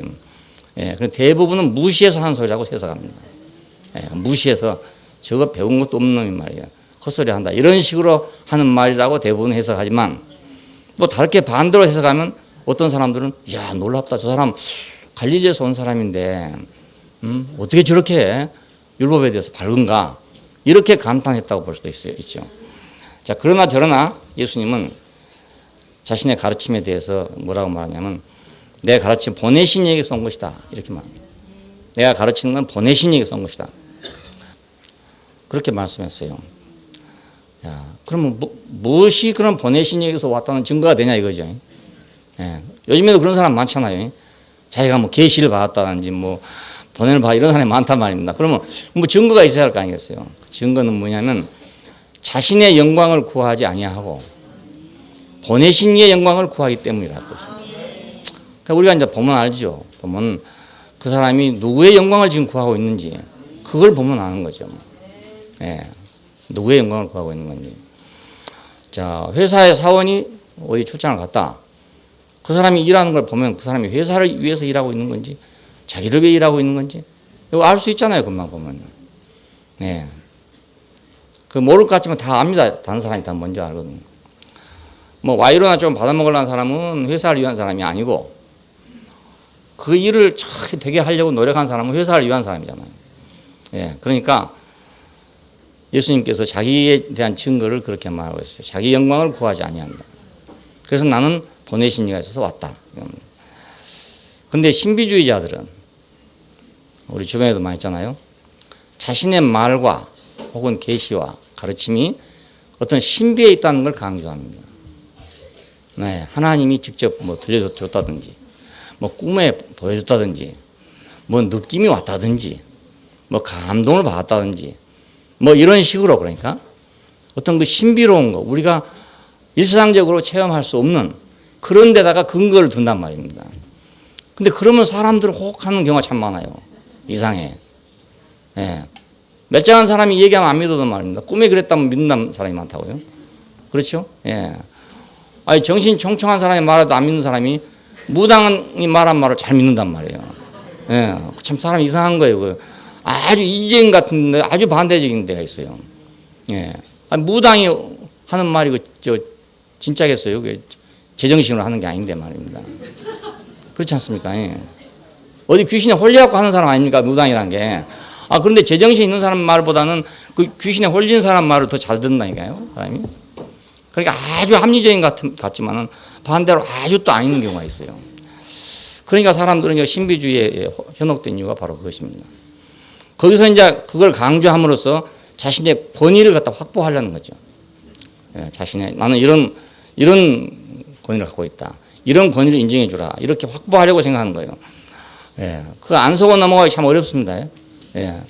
예, 대부분은 무시해서 하는 소리라고 해석합니다. 예, 무시해서 저거 배운 것도 없는 놈이 말이야. 헛소리 한다. 이런 식으로 하는 말이라고 대부분 해석하지만 또 다르게 반대로 해석하면 어떤 사람들은 야 놀랍다. 저 사람 갈릴리에서 온 사람인데 어떻게 저렇게 율법에 대해서 밝은가. 이렇게 감탄했다고 볼 수도 있죠. 자, 그러나 저러나 예수님은 자신의 가르침에 대해서 뭐라고 말하냐면 내 가르침 보내신 이에게서 온 것이다. 이렇게 말합니다. 내가 가르치는 건 보내신 이에게서 온 것이다. 그렇게 말씀했어요. 야, 그러면 무엇이 그런 보내신 이에게서 왔다는 증거가 되냐 이거죠. 예, 요즘에도 그런 사람 많잖아요. 자기가 뭐 계시를 받았다든지 뭐 번외를 받아 이런 사람이 많단 말입니다. 그러면 뭐 증거가 있어야 할 거 아니겠어요. 증거는 뭐냐면 자신의 영광을 구하지 아니하고 보내신 이의 영광을 구하기 때문이라는 것입니다. 그러니까 우리가 이제 보면 알죠. 보면 그 사람이 누구의 영광을 지금 구하고 있는지 그걸 보면 아는 거죠. 예, 누구의 영광을 구하고 있는 건지. 자, 회사의 사원이 어디 출장을 갔다. 그 사람이 일하는 걸 보면 그 사람이 회사를 위해서 일하고 있는 건지 자기를 위해 일하고 있는 건지 이거 알 수 있잖아요. 금방 보면. 네. 그 모를 것 같지만 다 압니다. 다른 사람이 다 뭔지 알거든요. 뭐 와이로나 좀 받아먹으려는 사람은 회사를 위한 사람이 아니고 그 일을 되게 하려고 노력한 사람은 회사를 위한 사람이잖아요. 예, 그러니까 예수님께서 자기에 대한 증거를 그렇게 말하고 있어요. 자기 영광을 구하지 아니한다. 그래서 나는 보내신 이가 있어서 왔다. 그런데 신비주의자들은 우리 주변에도 많이 있잖아요. 자신의 말과 혹은 계시와 가르침이 어떤 신비에 있다는 걸 강조합니다. 네, 하나님이 직접 뭐 들려줬다든지, 뭐 꿈에 보여줬다든지, 뭐 느낌이 왔다든지, 뭐 감동을 받았다든지, 뭐 이런 식으로 그러니까 어떤 그 신비로운 거 우리가 일상적으로 체험할 수 없는 그런 데다가 근거를 둔단 말입니다. 근데 그러면 사람들은 혹하는 경우가 참 많아요. 이상해. 예. 멀쩡한 사람이 얘기하면 안 믿어도 말입니다. 꿈에 그랬다면 믿는 사람이 많다고요. 그렇죠? 예. 아니, 정신 총총한 사람이 말해도 안 믿는 사람이 무당이 말한 말을 잘 믿는단 말이에요. 예. 참 사람 이상한 거예요. 아주 이재인 같은데 아주 반대적인 데가 있어요. 예. 아니, 무당이 하는 말이 진짜겠어요? 제정신으로 하는 게 아닌데 말입니다. 그렇지 않습니까? 예. 어디 귀신에 홀려갖고 하는 사람 아닙니까? 무당이란 게. 아, 그런데 제정신 있는 사람 말보다는 그 귀신에 홀린 사람 말을 더 잘 듣는다니까요, 사람이. 그러니까 아주 합리적인 같지만은 반대로 아주 또 아닌 경우가 있어요. 그러니까 사람들은 신비주의에 현혹된 이유가 바로 그것입니다. 거기서 이제 그걸 강조함으로써 자신의 권위를 갖다 확보하려는 거죠. 예, 자신의 나는 이런 권위를 갖고 있다. 이런 권위를 인정해 주라. 이렇게 확보하려고 생각하는 거예요. 예, 그 안 속아 넘어가기 참 어렵습니다. 예.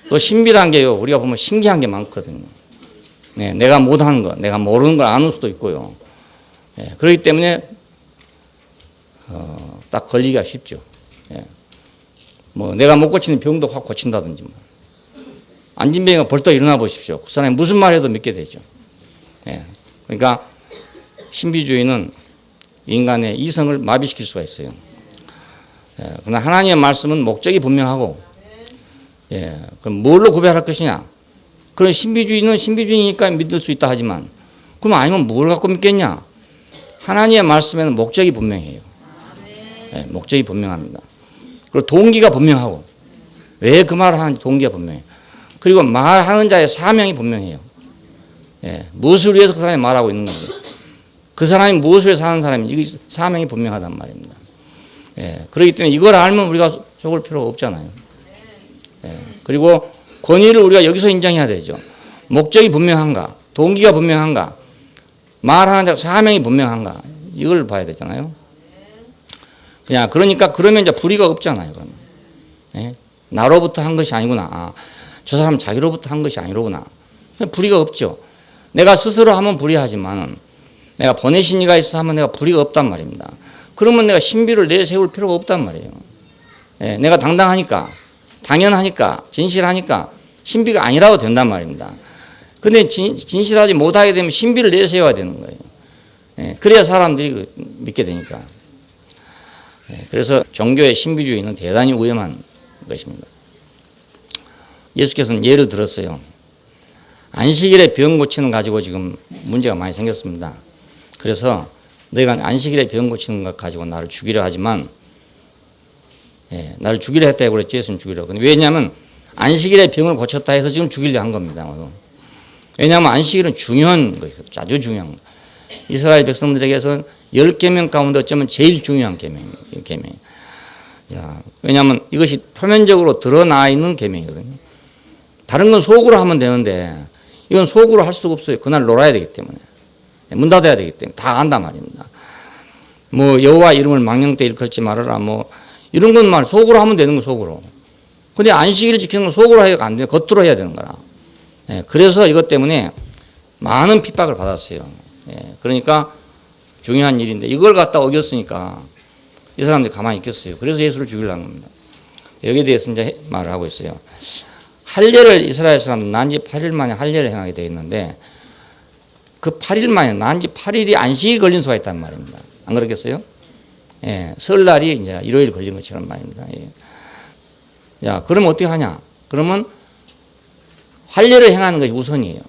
또 신비란 게요. 우리가 보면 신기한 게 많거든요. 예, 내가 못하는 거, 내가 모르는 걸 아는 수도 있고요. 예, 그렇기 때문에 딱 걸리기가 쉽죠. 예. 뭐 내가 못 고치는 병도 확 고친다든지 뭐. 안진뱅이가 벌떡 일어나 보십시오. 그 사람이 무슨 말해도 믿게 되죠. 예. 그러니까 신비주의는 인간의 이성을 마비시킬 수가 있어요. 예. 그러나 하나님의 말씀은 목적이 분명하고, 예. 그럼 뭘로 구별할 것이냐? 그런 신비주의는 신비주의니까 믿을 수 있다 하지만, 그럼 아니면 뭘 갖고 믿겠냐? 하나님의 말씀에는 목적이 분명해요. 예. 목적이 분명합니다. 그리고 동기가 분명하고, 왜 그 말을 하는지 동기가 분명해요. 그리고 말하는 자의 사명이 분명해요. 예. 무엇을 위해서 그 사람이 말하고 있는 건지, 그 사람이 무엇을 위해서 하는 사람인지, 이 사명이 분명하단 말입니다. 예. 그렇기 때문에 이걸 알면 우리가 속을 필요가 없잖아요. 예. 그리고 권위를 우리가 여기서 인정해야 되죠. 목적이 분명한가, 동기가 분명한가, 말하는 자 사명이 분명한가, 이걸 봐야 되잖아요. 그냥 그러니까 그러면 이제 불의가 없잖아요. 그러면. 예? 나로부터 한 것이 아니구나. 아, 저 사람 자기로부터 한 것이 아니로구나. 불의가 없죠. 내가 스스로 하면 불의하지만 내가 보내신 이가 있어서 하면 내가 불의가 없단 말입니다. 그러면 내가 신비를 내세울 필요가 없단 말이에요. 예, 내가 당당하니까, 당연하니까, 진실하니까 신비가 아니라고 된단 말입니다. 근데 진실하지 못하게 되면 신비를 내세워야 되는 거예요. 예, 그래야 사람들이 믿게 되니까. 예, 그래서 종교의 신비주의는 대단히 위험한 것입니다. 예수께서는 예를 들었어요. 안식일에 병 고치는 가지고 지금 문제가 많이 생겼습니다. 그래서 너희가 안식일에 병 고치는 것 가지고 나를 죽이려 하지만, 예, 나를 죽이려 했다고 그랬지. 예수님 죽이려. 왜냐하면 안식일에 병을 고쳤다 해서 지금 죽이려 한 겁니다. 왜냐하면 안식일은 중요한 것이거든요. 아주 중요한 것. 이스라엘 백성들에게서 10계명 가운데 어쩌면 제일 중요한 계명이에요. 왜냐하면 이것이 표면적으로 드러나 있는 계명이거든요. 다른 건 속으로 하면 되는데 이건 속으로 할 수가 없어요. 그날 놀아야 되기 때문에. 문 닫아야 되기 때문에 다 안단 말입니다. 뭐 여호와 이름을 망령 때 일컫지 말아라. 뭐 이런 건 말 속으로 하면 되는 거 속으로. 근데 안식일을 지키는 건 속으로 해야 안 돼요. 겉으로 해야 되는 거라. 예, 그래서 이것 때문에 많은 핍박을 받았어요. 예, 그러니까 중요한 일인데 이걸 갖다 어겼으니까 이 사람들이 가만히 있겠어요. 그래서 예수를 죽이려는 겁니다. 여기에 대해서 이제 말을 하고 있어요. 할례를 이스라엘 사람들은 난지 8일 만에 할례를 행하게 되어 있는데 그 8일 만에 난지 8일이 안식일 걸린 수가 있단 말입니다. 안 그렇겠어요? 예, 설날이 이제 일요일 걸린 것처럼 말입니다. 예. 자, 그러면 어떻게 하냐? 그러면 할례를 행하는 것이 우선이에요.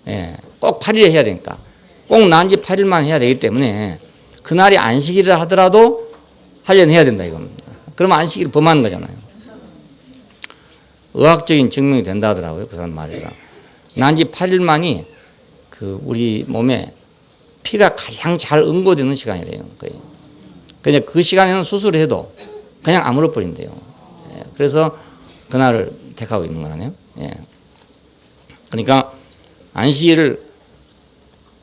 예, 꼭 8일에 해야 되니까. 꼭 난지 8일만 해야 되기 때문에 그날이 안식일을 하더라도 할례는 해야 된다 이겁니다. 그러면 안식일을 범하는 거잖아요. 의학적인 증명이 된다 하더라고요. 그 사람 말이라. 난지 8일만이 그 우리 몸에 피가 가장 잘 응고되는 시간이래요. 거의. 그냥 그 시간에는 수술을 해도 그냥 아물어 버린대요. 예, 그래서 그날을 택하고 있는 거라네요. 예. 그러니까 안식일을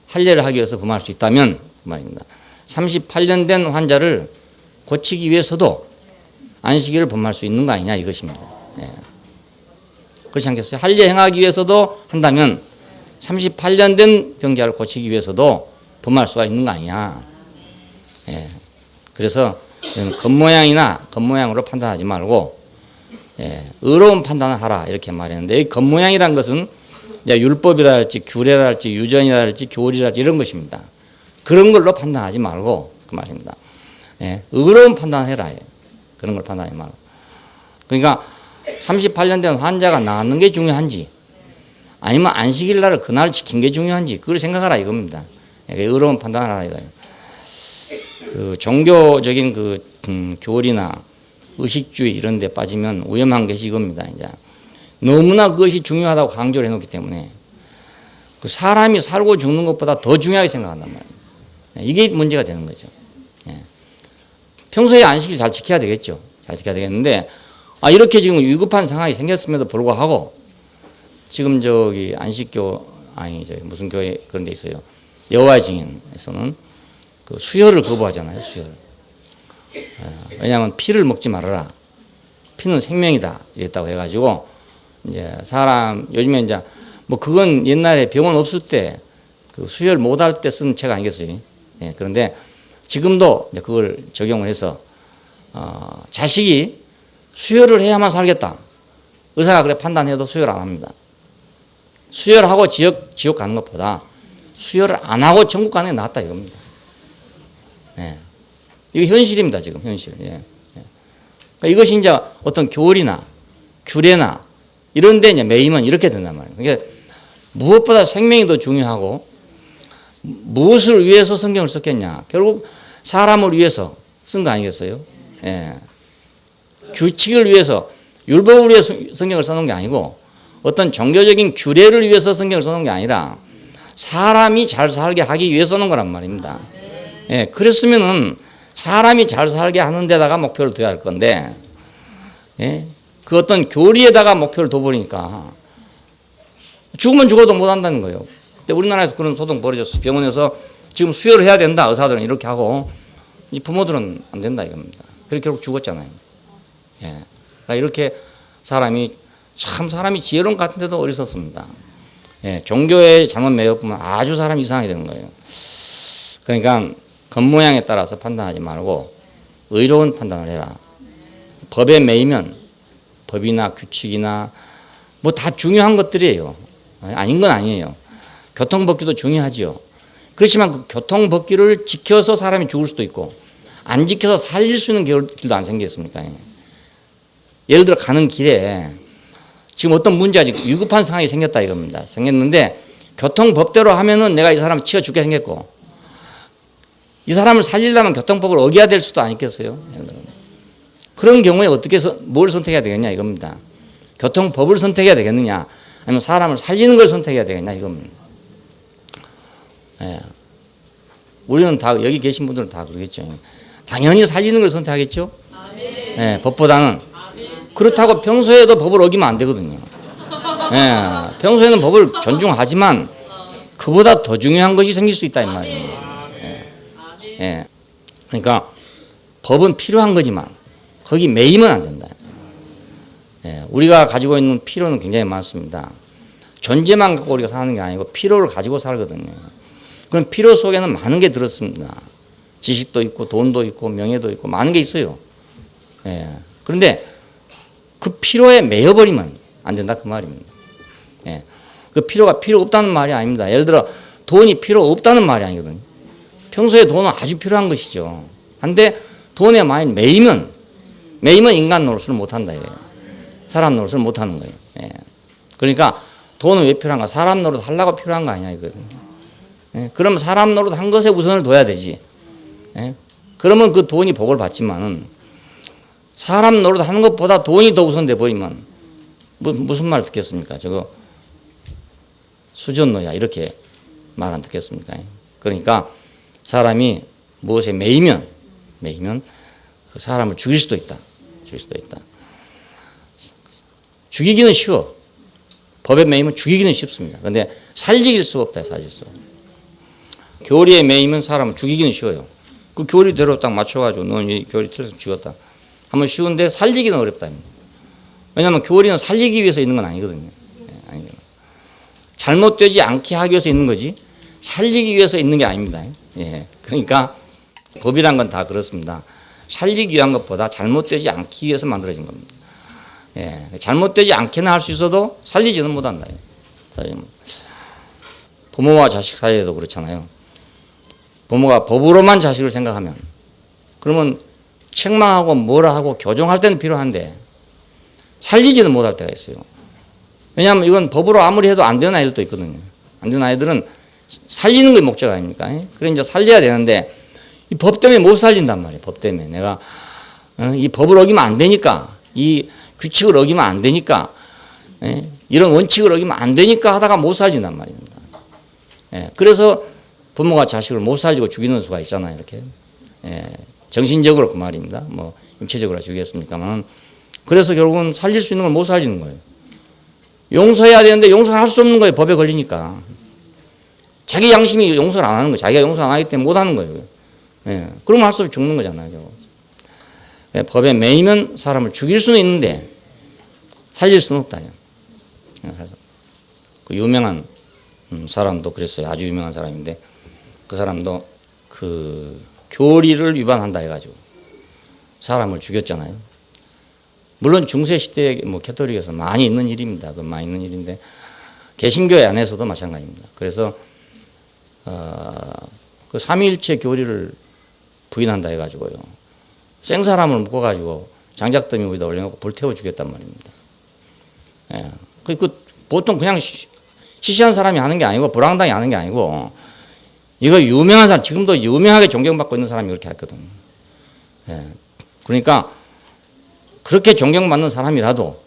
할례를 하기 위해서 범할 수 있다면 그 말입니다. 38년 된 환자를 고치기 위해서도 안식일을 범할 수 있는 거 아니냐 이것입니다. 예. 그렇지 않겠어요? 할례 행하기 위해서도 한다면 38년 된 병자를 고치기 위해서도 범할 수가 있는 거 아니냐. 예. 그래서 겉모양으로 판단하지 말고 예, 의로운 판단을 하라 이렇게 말했는데 이 겉모양이란 것은 율법이라 할지 규례라 할지 유전이라 할지 교리라 할지 이런 것입니다. 그런 걸로 판단하지 말고 그 말입니다. 예, 의로운 판단을 해라. 그런 걸 판단하지 말고. 그러니까 38년 된 환자가 낫는 게 중요한지 아니면 안식일 날을 그날 지킨 게 중요한지 그걸 생각하라 이겁니다. 예, 의로운 판단을 하라 이거예요. 그 종교적인 그 교리나 의식주의 이런 데 빠지면 위험한 것이 이겁니다. 이제 너무나 그것이 중요하다고 강조를 해놓기 때문에 그 사람이 살고 죽는 것보다 더 중요하게 생각한단 말이에요. 이게 문제가 되는 거죠. 예. 평소에 안식일 잘 지켜야 되겠죠. 잘 지켜야 되겠는데 이렇게 지금 위급한 상황이 생겼음에도 불구하고 지금 저기 안식교 무슨 교회 그런 데 있어요. 여호와의 증인에서는 그 수혈을 거부하잖아요. 수혈. 왜냐하면 피를 먹지 말아라. 피는 생명이다. 이랬다고 해가지고 이제 사람 요즘에 이제 뭐 그건 옛날에 병원 없을 때 그 수혈 못할 때 쓴 책 아니겠어요? 예, 그런데 지금도 이제 그걸 적용을 해서 자식이 수혈을 해야만 살겠다. 의사가 그래 판단해도 수혈 안 합니다. 수혈하고 지옥 가는 것보다 수혈을 안 하고 천국 가는 게 낫다 이겁니다. 예. 이게 현실입니다 지금 현실. 예. 그러니까 이것이 이제 어떤 교리나 규례나 이런데 이제 매이면 이렇게 된단 말이에요. 그러니까 무엇보다 생명이 더 중요하고 무엇을 위해서 성경을 썼겠냐? 결국 사람을 위해서 쓴 거 아니겠어요? 예. 규칙을 위해서 율법을 위해서 성경을 써놓은 게 아니고 어떤 종교적인 규례를 위해서 성경을 써놓은 게 아니라 사람이 잘 살게 하기 위해서 써놓은 거란 말입니다. 예. 그랬으면은 사람이 잘 살게 하는 데다가 목표를 둬야 할 건데 예. 그 어떤 교리에다가 목표를 둬버리니까 죽으면 죽어도 못 한다는 거예요. 근데 우리나라에서 그런 소동 벌어졌어요. 병원에서 지금 수혈을 해야 된다. 의사들은 이렇게 하고 이 부모들은 안 된다 이겁니다. 그렇게 결국 죽었잖아요. 예. 그러니까 이렇게 사람이 지혜로운 것 같은데도 어리석습니다. 예. 종교에 잘못 매여보면 아주 사람이 이상하게 되는 거예요. 그러니까 겉모양에 따라서 판단하지 말고 의로운 판단을 해라. 법에 매이면 법이나 규칙이나 뭐 다 중요한 것들이에요. 아닌 건 아니에요. 교통법규도 중요하지요. 그렇지만 그 교통법규를 지켜서 사람이 죽을 수도 있고 안 지켜서 살릴 수 있는 길도 안 생겼습니까? 예를 들어 가는 길에 지금 어떤 문제가 지금 위급한 상황이 생겼다 이겁니다. 생겼는데 교통법대로 하면은 내가 이 사람을 치워 죽게 생겼고 이 사람을 살리려면 교통법을 어겨야 될 수도 아니겠어요? 그런 경우에 어떻게 뭘 선택해야 되겠냐 이겁니다. 교통법을 선택해야 되겠느냐 아니면 사람을 살리는 걸 선택해야 되겠냐 이겁니다. 예. 우리는 다 여기 계신 분들은 다 그러겠죠. 당연히 살리는 걸 선택하겠죠. 예, 법보다는. 그렇다고 평소에도 법을 어기면 안 되거든요. 예, 평소에는 법을 존중하지만 그보다 더 중요한 것이 생길 수 있다 이 말이에요. 예. 예. 그러니까 법은 필요한 거지만 거기 매이면 안 된다. 예, 우리가 가지고 있는 필요는 굉장히 많습니다. 존재만 갖고 우리가 사는 게 아니고 필요를 가지고 살거든요. 그럼 필요 속에는 많은 게 들었습니다. 지식도 있고 돈도 있고 명예도 있고 많은 게 있어요. 예, 그런데 그 필요에 매여버리면 안 된다 그 말입니다. 예, 그 필요가 필요 없다는 말이 아닙니다. 예를 들어 돈이 필요 없다는 말이 아니거든요. 평소에 돈은 아주 필요한 것이죠. 한데 돈에 많이 매이면 인간 노릇을 못한다 이거예요. 사람 노릇을 못하는 거예요. 예. 그러니까 돈은 왜 필요한가? 사람 노릇 하려고 필요한 거 아니냐 이거거든요. 예. 그러면 사람 노릇 한 것에 우선을 둬야 되지. 예. 그러면 그 돈이 복을 받지만은 사람 노릇 하는 것보다 돈이 더 우선돼 버리면 무슨 말 듣겠습니까? 저거 수전노야 이렇게 말 안 듣겠습니까? 그러니까 사람이 무엇에 매이면 그 사람을 죽일 수도 있다. 죽이기는 쉬워. 법에 매이면 죽이기는 쉽습니다. 그런데 살릴 수 없다. 교리에 매이면 사람을 죽이기는 쉬워요. 그 교리대로 딱 맞춰가지고 너는 이 교리 틀어서 죽였다 하면 쉬운데 살리기는 어렵다. 왜냐하면 교리는 살리기 위해서 있는 건 아니거든요. 잘못되지 않게 하기 위해서 있는 거지 살리기 위해서 있는 게 아닙니다. 예. 그러니까 법이란 건 다 그렇습니다. 살리기 위한 것보다 잘못되지 않기 위해서 만들어진 겁니다. 예. 잘못되지 않게는 할 수 있어도 살리지는 못한다. 부모와 자식 사이에도 그렇잖아요. 부모가 법으로만 자식을 생각하면 그러면 책망하고 뭐라 하고 교정할 때는 필요한데 살리지는 못할 때가 있어요. 왜냐하면 이건 법으로 아무리 해도 안 되는 아이들도 있거든요. 안 되는 아이들은 살리는 게 목적 아닙니까? 그래 이제 살려야 되는데 이 법 때문에 못 살린단 말이에요. 법 때문에 내가 이 법을 어기면 안 되니까 이 규칙을 어기면 안 되니까 이런 원칙을 어기면 안 되니까 하다가 못 살린단 말입니다. 그래서 부모가 자식을 못 살리고 죽이는 수가 있잖아요. 이렇게 정신적으로 그 말입니다. 뭐 육체적으로 죽이겠습니까만 그래서 결국은 살릴 수 있는 걸 못 살리는 거예요. 용서해야 되는데 용서를 할 수 없는 거예요. 법에 걸리니까. 자기 양심이 용서를 안 하는 거예요. 자기가 용서 안 하기 때문에 못 하는 거예요. 그러면 할 수 없이 죽는 거잖아요. 법에 매이면 사람을 죽일 수는 있는데 살릴 수는 없다. 그 유명한 사람도 그랬어요. 아주 유명한 사람인데 그 사람도 그 교리를 위반한다 해가지고 사람을 죽였잖아요. 물론 중세 시대에 뭐 캐톨릭에서 많이 있는 일입니다. 그 많이 있는 일인데 개신교회 안에서도 마찬가지입니다. 그래서 그 삼위일체 교리를 부인한다 해가지고요. 생사람을 묶어가지고 장작더미 위에다 올려놓고 불태워 죽였단 말입니다. 그 보통 그냥 시시한 사람이 하는 게 아니고 불황당이 하는 게 아니고 이거 유명한 사람 지금도 유명하게 존경받고 있는 사람이 그렇게 했거든요. 그러니까 그렇게 존경받는 사람이라도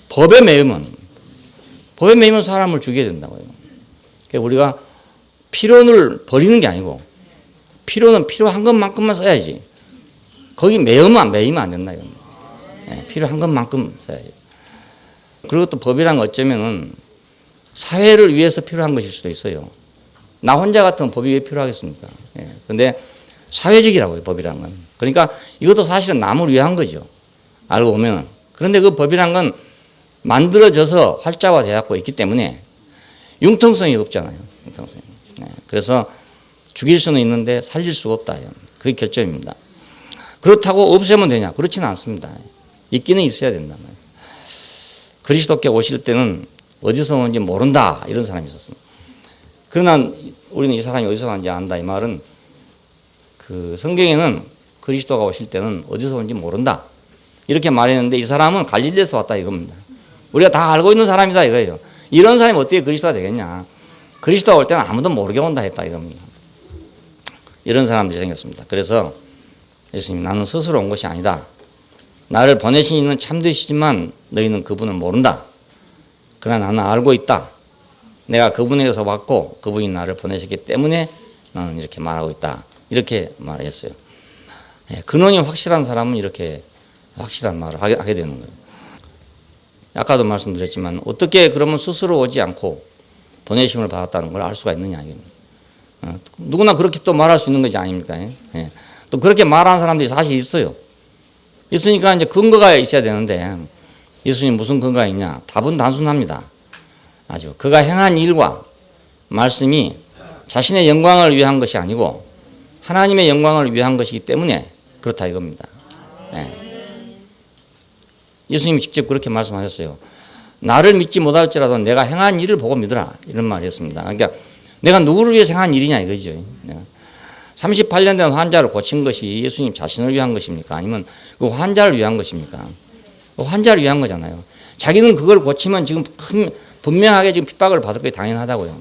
법에 매이면 사람을 죽여야 된다고요. 그러니까 우리가 필요를 버리는 게 아니고 필요는 필요한 것만큼만 써야지. 거기 매이면 안 된다. 필요한 것만큼 써야지. 그리고 또 법이란 어쩌면은 사회를 위해서 필요한 것일 수도 있어요. 나 혼자 같은 법이 왜 필요하겠습니까? 예. 근데 사회적이라고요, 법이란 건. 그러니까 이것도 사실은 남을 위한 거죠. 알고 보면. 그런데 그 법이란 건 만들어져서 활자화되어 있기 때문에 융통성이 없잖아요. 융통성이. 예. 그래서 죽일 수는 있는데 살릴 수가 없다. 그게 결점입니다. 그렇다고 없애면 되냐? 그렇지는 않습니다. 있기는 있어야 된다. 그리스도께 오실 때는 어디서 오는지 모른다. 이런 사람이 있었습니다. 그러나 우리는 이 사람이 어디서 왔는지 안다. 이 말은 그 성경에는 그리스도가 오실 때는 어디서 오는지 모른다. 이렇게 말했는데 이 사람은 갈릴리에서 왔다 이겁니다. 우리가 다 알고 있는 사람이다 이거예요. 이런 사람이 어떻게 그리스도가 되겠냐. 그리스도가 올 때는 아무도 모르게 온다 했다 이겁니다. 이런 사람들이 생겼습니다. 그래서 예수님 나는 스스로 온 것이 아니다. 나를 보내신 이는 참되시지만 너희는 그분을 모른다. 그러나 나는 알고 있다. 내가 그분에게서 왔고 그분이 나를 보내셨기 때문에 나는 이렇게 말하고 있다. 이렇게 말했어요. 근원이 확실한 사람은 이렇게 확실한 말을 하게 되는 거예요. 아까도 말씀드렸지만 어떻게 그러면 스스로 오지 않고 보내심을 받았다는 걸 알 수가 있느냐. 누구나 그렇게 또 말할 수 있는 것이 아닙니까? 또 그렇게 말하는 사람들이 사실 있어요. 있으니까 이제 근거가 있어야 되는데 예수님 무슨 근거가 있냐? 답은 단순합니다. 아주 그가 행한 일과 말씀이 자신의 영광을 위한 것이 아니고 하나님의 영광을 위한 것이기 때문에 그렇다 이겁니다. 예수님이 직접 그렇게 말씀하셨어요. 나를 믿지 못할지라도 내가 행한 일을 보고 믿으라 이런 말을 했습니다. 그러니까 내가 누구를 위해서 행한 일이냐 이거죠. 38년 된 환자를 고친 것이 예수님 자신을 위한 것입니까? 아니면 그 환자를 위한 것입니까? 그 환자를 위한 거잖아요. 자기는 그걸 고치면 지금 분명하게 지금 핍박을 받을 게 당연하다고요.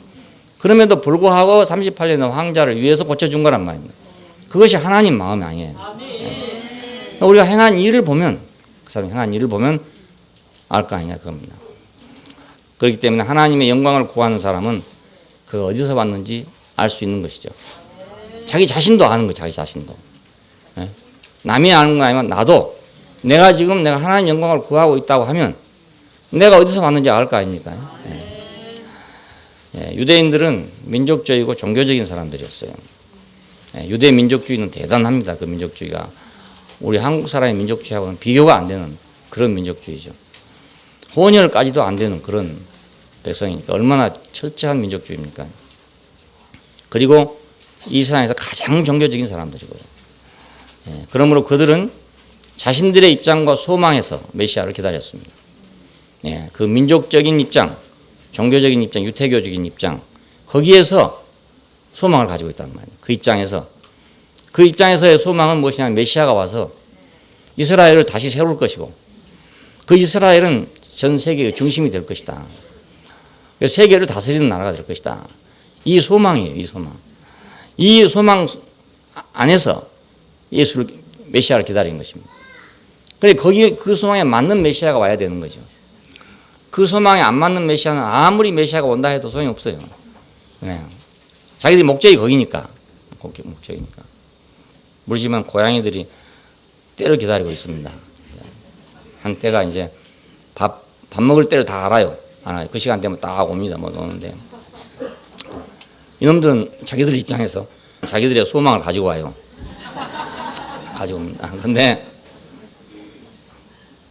그럼에도 불구하고 38년 된 환자를 위해서 고쳐준 거란 말입니다. 그것이 하나님 마음이 아니에요. 우리가 행한 일을 보면 그 사람이 행한 일을 보면 알 거 아니냐 그겁니다. 그렇기 때문에 하나님의 영광을 구하는 사람은 그 어디서 왔는지 알 수 있는 것이죠. 자기 자신도 아는 거예요. 자기 자신도. 남이 아는 거 아니면 나도 내가 하나님 영광을 구하고 있다고 하면 내가 어디서 왔는지 알 거 아닙니까? 유대인들은 민족적이고 종교적인 사람들이었어요. 유대 민족주의는 대단합니다. 그 민족주의가 우리 한국 사람의 민족주의하고는 비교가 안 되는 그런 민족주의죠. 혼혈까지도 안 되는 그런 백성이니까 얼마나 철저한 민족주의입니까? 그리고 이 세상에서 가장 종교적인 사람들이고요. 그러므로 그들은 자신들의 입장과 소망에서 메시아를 기다렸습니다. 그 민족적인 입장, 종교적인 입장, 유태교적인 입장 거기에서 소망을 가지고 있다는 말이에요. 그 입장에서의 소망은 무엇이냐면 메시아가 와서 이스라엘을 다시 세울 것이고 그 이스라엘은 전 세계의 중심이 될 것이다. 세계를 다스리는 나라가 될 것이다. 이 소망이에요. 이 소망 안에서 메시아를 기다린 것입니다. 그런데 그 소망에 맞는 메시아가 와야 되는 거죠. 그 소망에 안 맞는 메시아는 아무리 메시아가 온다 해도 소용이 없어요. 자기들이 목적이 거기니까. 목적이니까. 물지만 고양이들이 때를 기다리고 있습니다. 한 때가 이제 밥 먹을 때를 다 알아요. 그 시간 되면 딱 옵니다. 오는데. 이놈들은 자기들 입장에서 자기들의 소망을 가지고 와요. 가지고 옵니다. 근데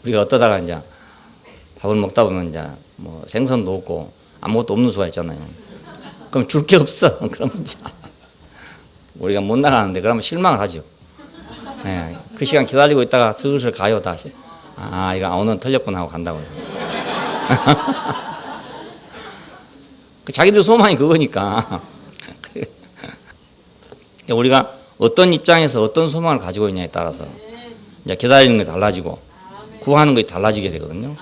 우리가 어떠다가 이제 밥을 먹다 보면 이제 뭐 생선도 없고 아무것도 없는 수가 있잖아요. 그럼 줄 게 없어. 그러면 이제 우리가 못 나가는데 그러면 실망을 하죠. 그 시간 기다리고 있다가 슬슬 가요 다시. 이거 오늘 틀렸구나 하고 간다고요. 자기들 소망이 그거니까. 우리가 어떤 입장에서 어떤 소망을 가지고 있냐에 따라서 이제 기다리는 게 달라지고 구하는 것이 달라지게 되거든요.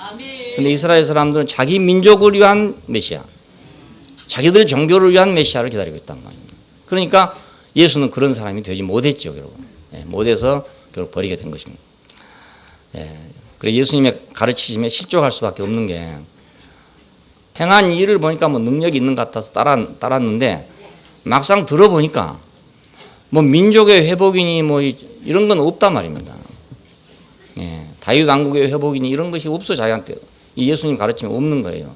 근데 이스라엘 사람들은 자기 민족을 위한 메시아, 자기들 종교를 위한 메시아를 기다리고 있단 말입니다. 그러니까 예수는 그런 사람이 되지 못했죠, 결국. 못해서 결국 버리게 된 것입니다. 그래서 예수님의 가르치심에 실족할 수밖에 없는 게 행한 일을 보니까 뭐 능력이 있는 것 같아서 따랐는데 막상 들어보니까 뭐 민족의 회복이니 뭐 이런 건 없단 말입니다. 다윗 왕국의 회복이니 이런 것이 없어 자기한테. 이 예수님 가르침이 없는 거예요.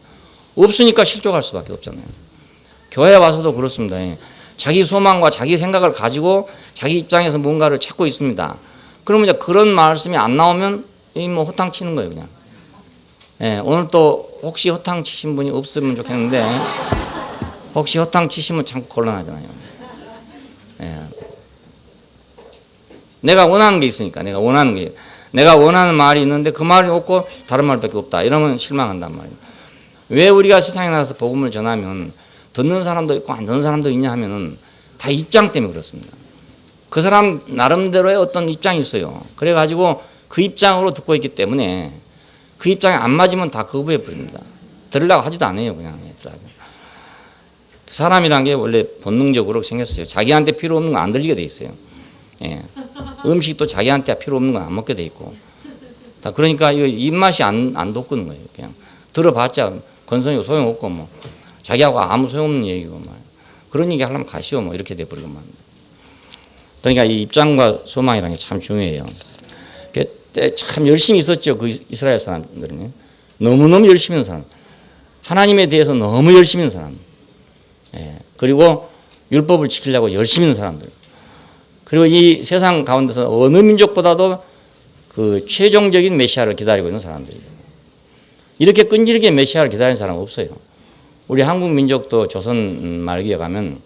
없으니까 실족할 수밖에 없잖아요. 교회 와서도 그렇습니다. 예. 자기 소망과 자기 생각을 가지고 자기 입장에서 뭔가를 찾고 있습니다. 그러면 이제 그런 말씀이 안 나오면 뭐 허탕 치는 거예요, 그냥. 예, 오늘 또 혹시 허탕 치신 분이 없으면 좋겠는데, 혹시 허탕 치시면 참 곤란하잖아요. 예. 내가 원하는 게 있으니까, 내가 원하는 말이 있는데 그 말이 없고 다른 말밖에 없다. 이러면 실망한단 말이에요. 왜 우리가 세상에 나가서 복음을 전하면 듣는 사람도 있고 안 듣는 사람도 있냐 하면은 다 입장 때문에 그렇습니다. 그 사람 나름대로의 어떤 입장이 있어요. 그래가지고 그 입장으로 듣고 있기 때문에 그 입장에 안 맞으면 다 거부해 버립니다. 들으려고 하지도 않아요, 그냥. 사람이란 게 원래 본능적으로 생겼어요. 자기한테 필요 없는 거 안 들리게 돼 있어요. 예. 음식도 자기한테 필요 없는 건 안 먹게 돼 있고. 다 그러니까 이거 입맛이 안 돋구는 거예요. 그냥 들어봤자 건성이고 소용없고 뭐 자기하고 아무 소용없는 얘기고 뭐 그런 얘기 하려면 가시오 뭐 이렇게 돼 버리고만. 그러니까 이 입장과 소망이라는 게 참 중요해요. 참 열심히 있었죠. 그 이스라엘 사람들은 너무너무 열심히 있는 사람, 하나님에 대해서 너무 열심히 있는 사람, 예. 그리고 율법을 지키려고 열심히 있는 사람들. 그리고 이 세상 가운데서 어느 민족보다도 그 최종적인 메시아를 기다리고 있는 사람들이에요. 이렇게 끈질기게 메시아를 기다리는 사람은 없어요. 우리 한국 민족도 조선 말기에 가면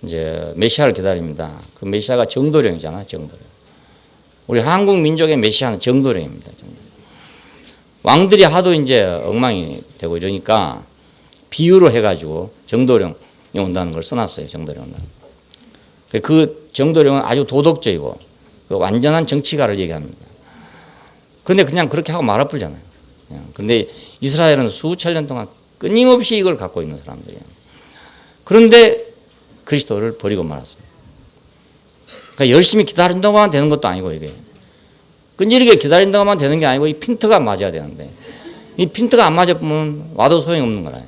이제 메시아를 기다립니다. 그 메시아가 정도령이잖아, 정도령. 우리 한국 민족의 메시아는 정도령입니다. 왕들이 하도 이제 엉망이 되고 이러니까 비유로 해가지고 정도령이 온다는 걸 써놨어요. 정도령 온다는. 그 정도령은 아주 도덕적이고 그 완전한 정치가를 얘기합니다. 그런데 그냥 그렇게 하고 말아버리잖아요. 그런데 이스라엘은 수천 년 동안 끊임없이 이걸 갖고 있는 사람들이에요. 그런데 그리스도를 버리고 말았습니다. 그러니까 열심히 기다린다고만 되는 것도 아니고 이게 끈질기게 기다린다고만 되는 게 아니고 이 핀트가 맞아야 되는데 이 핀트가 안 맞으면 와도 소용없는 거라요.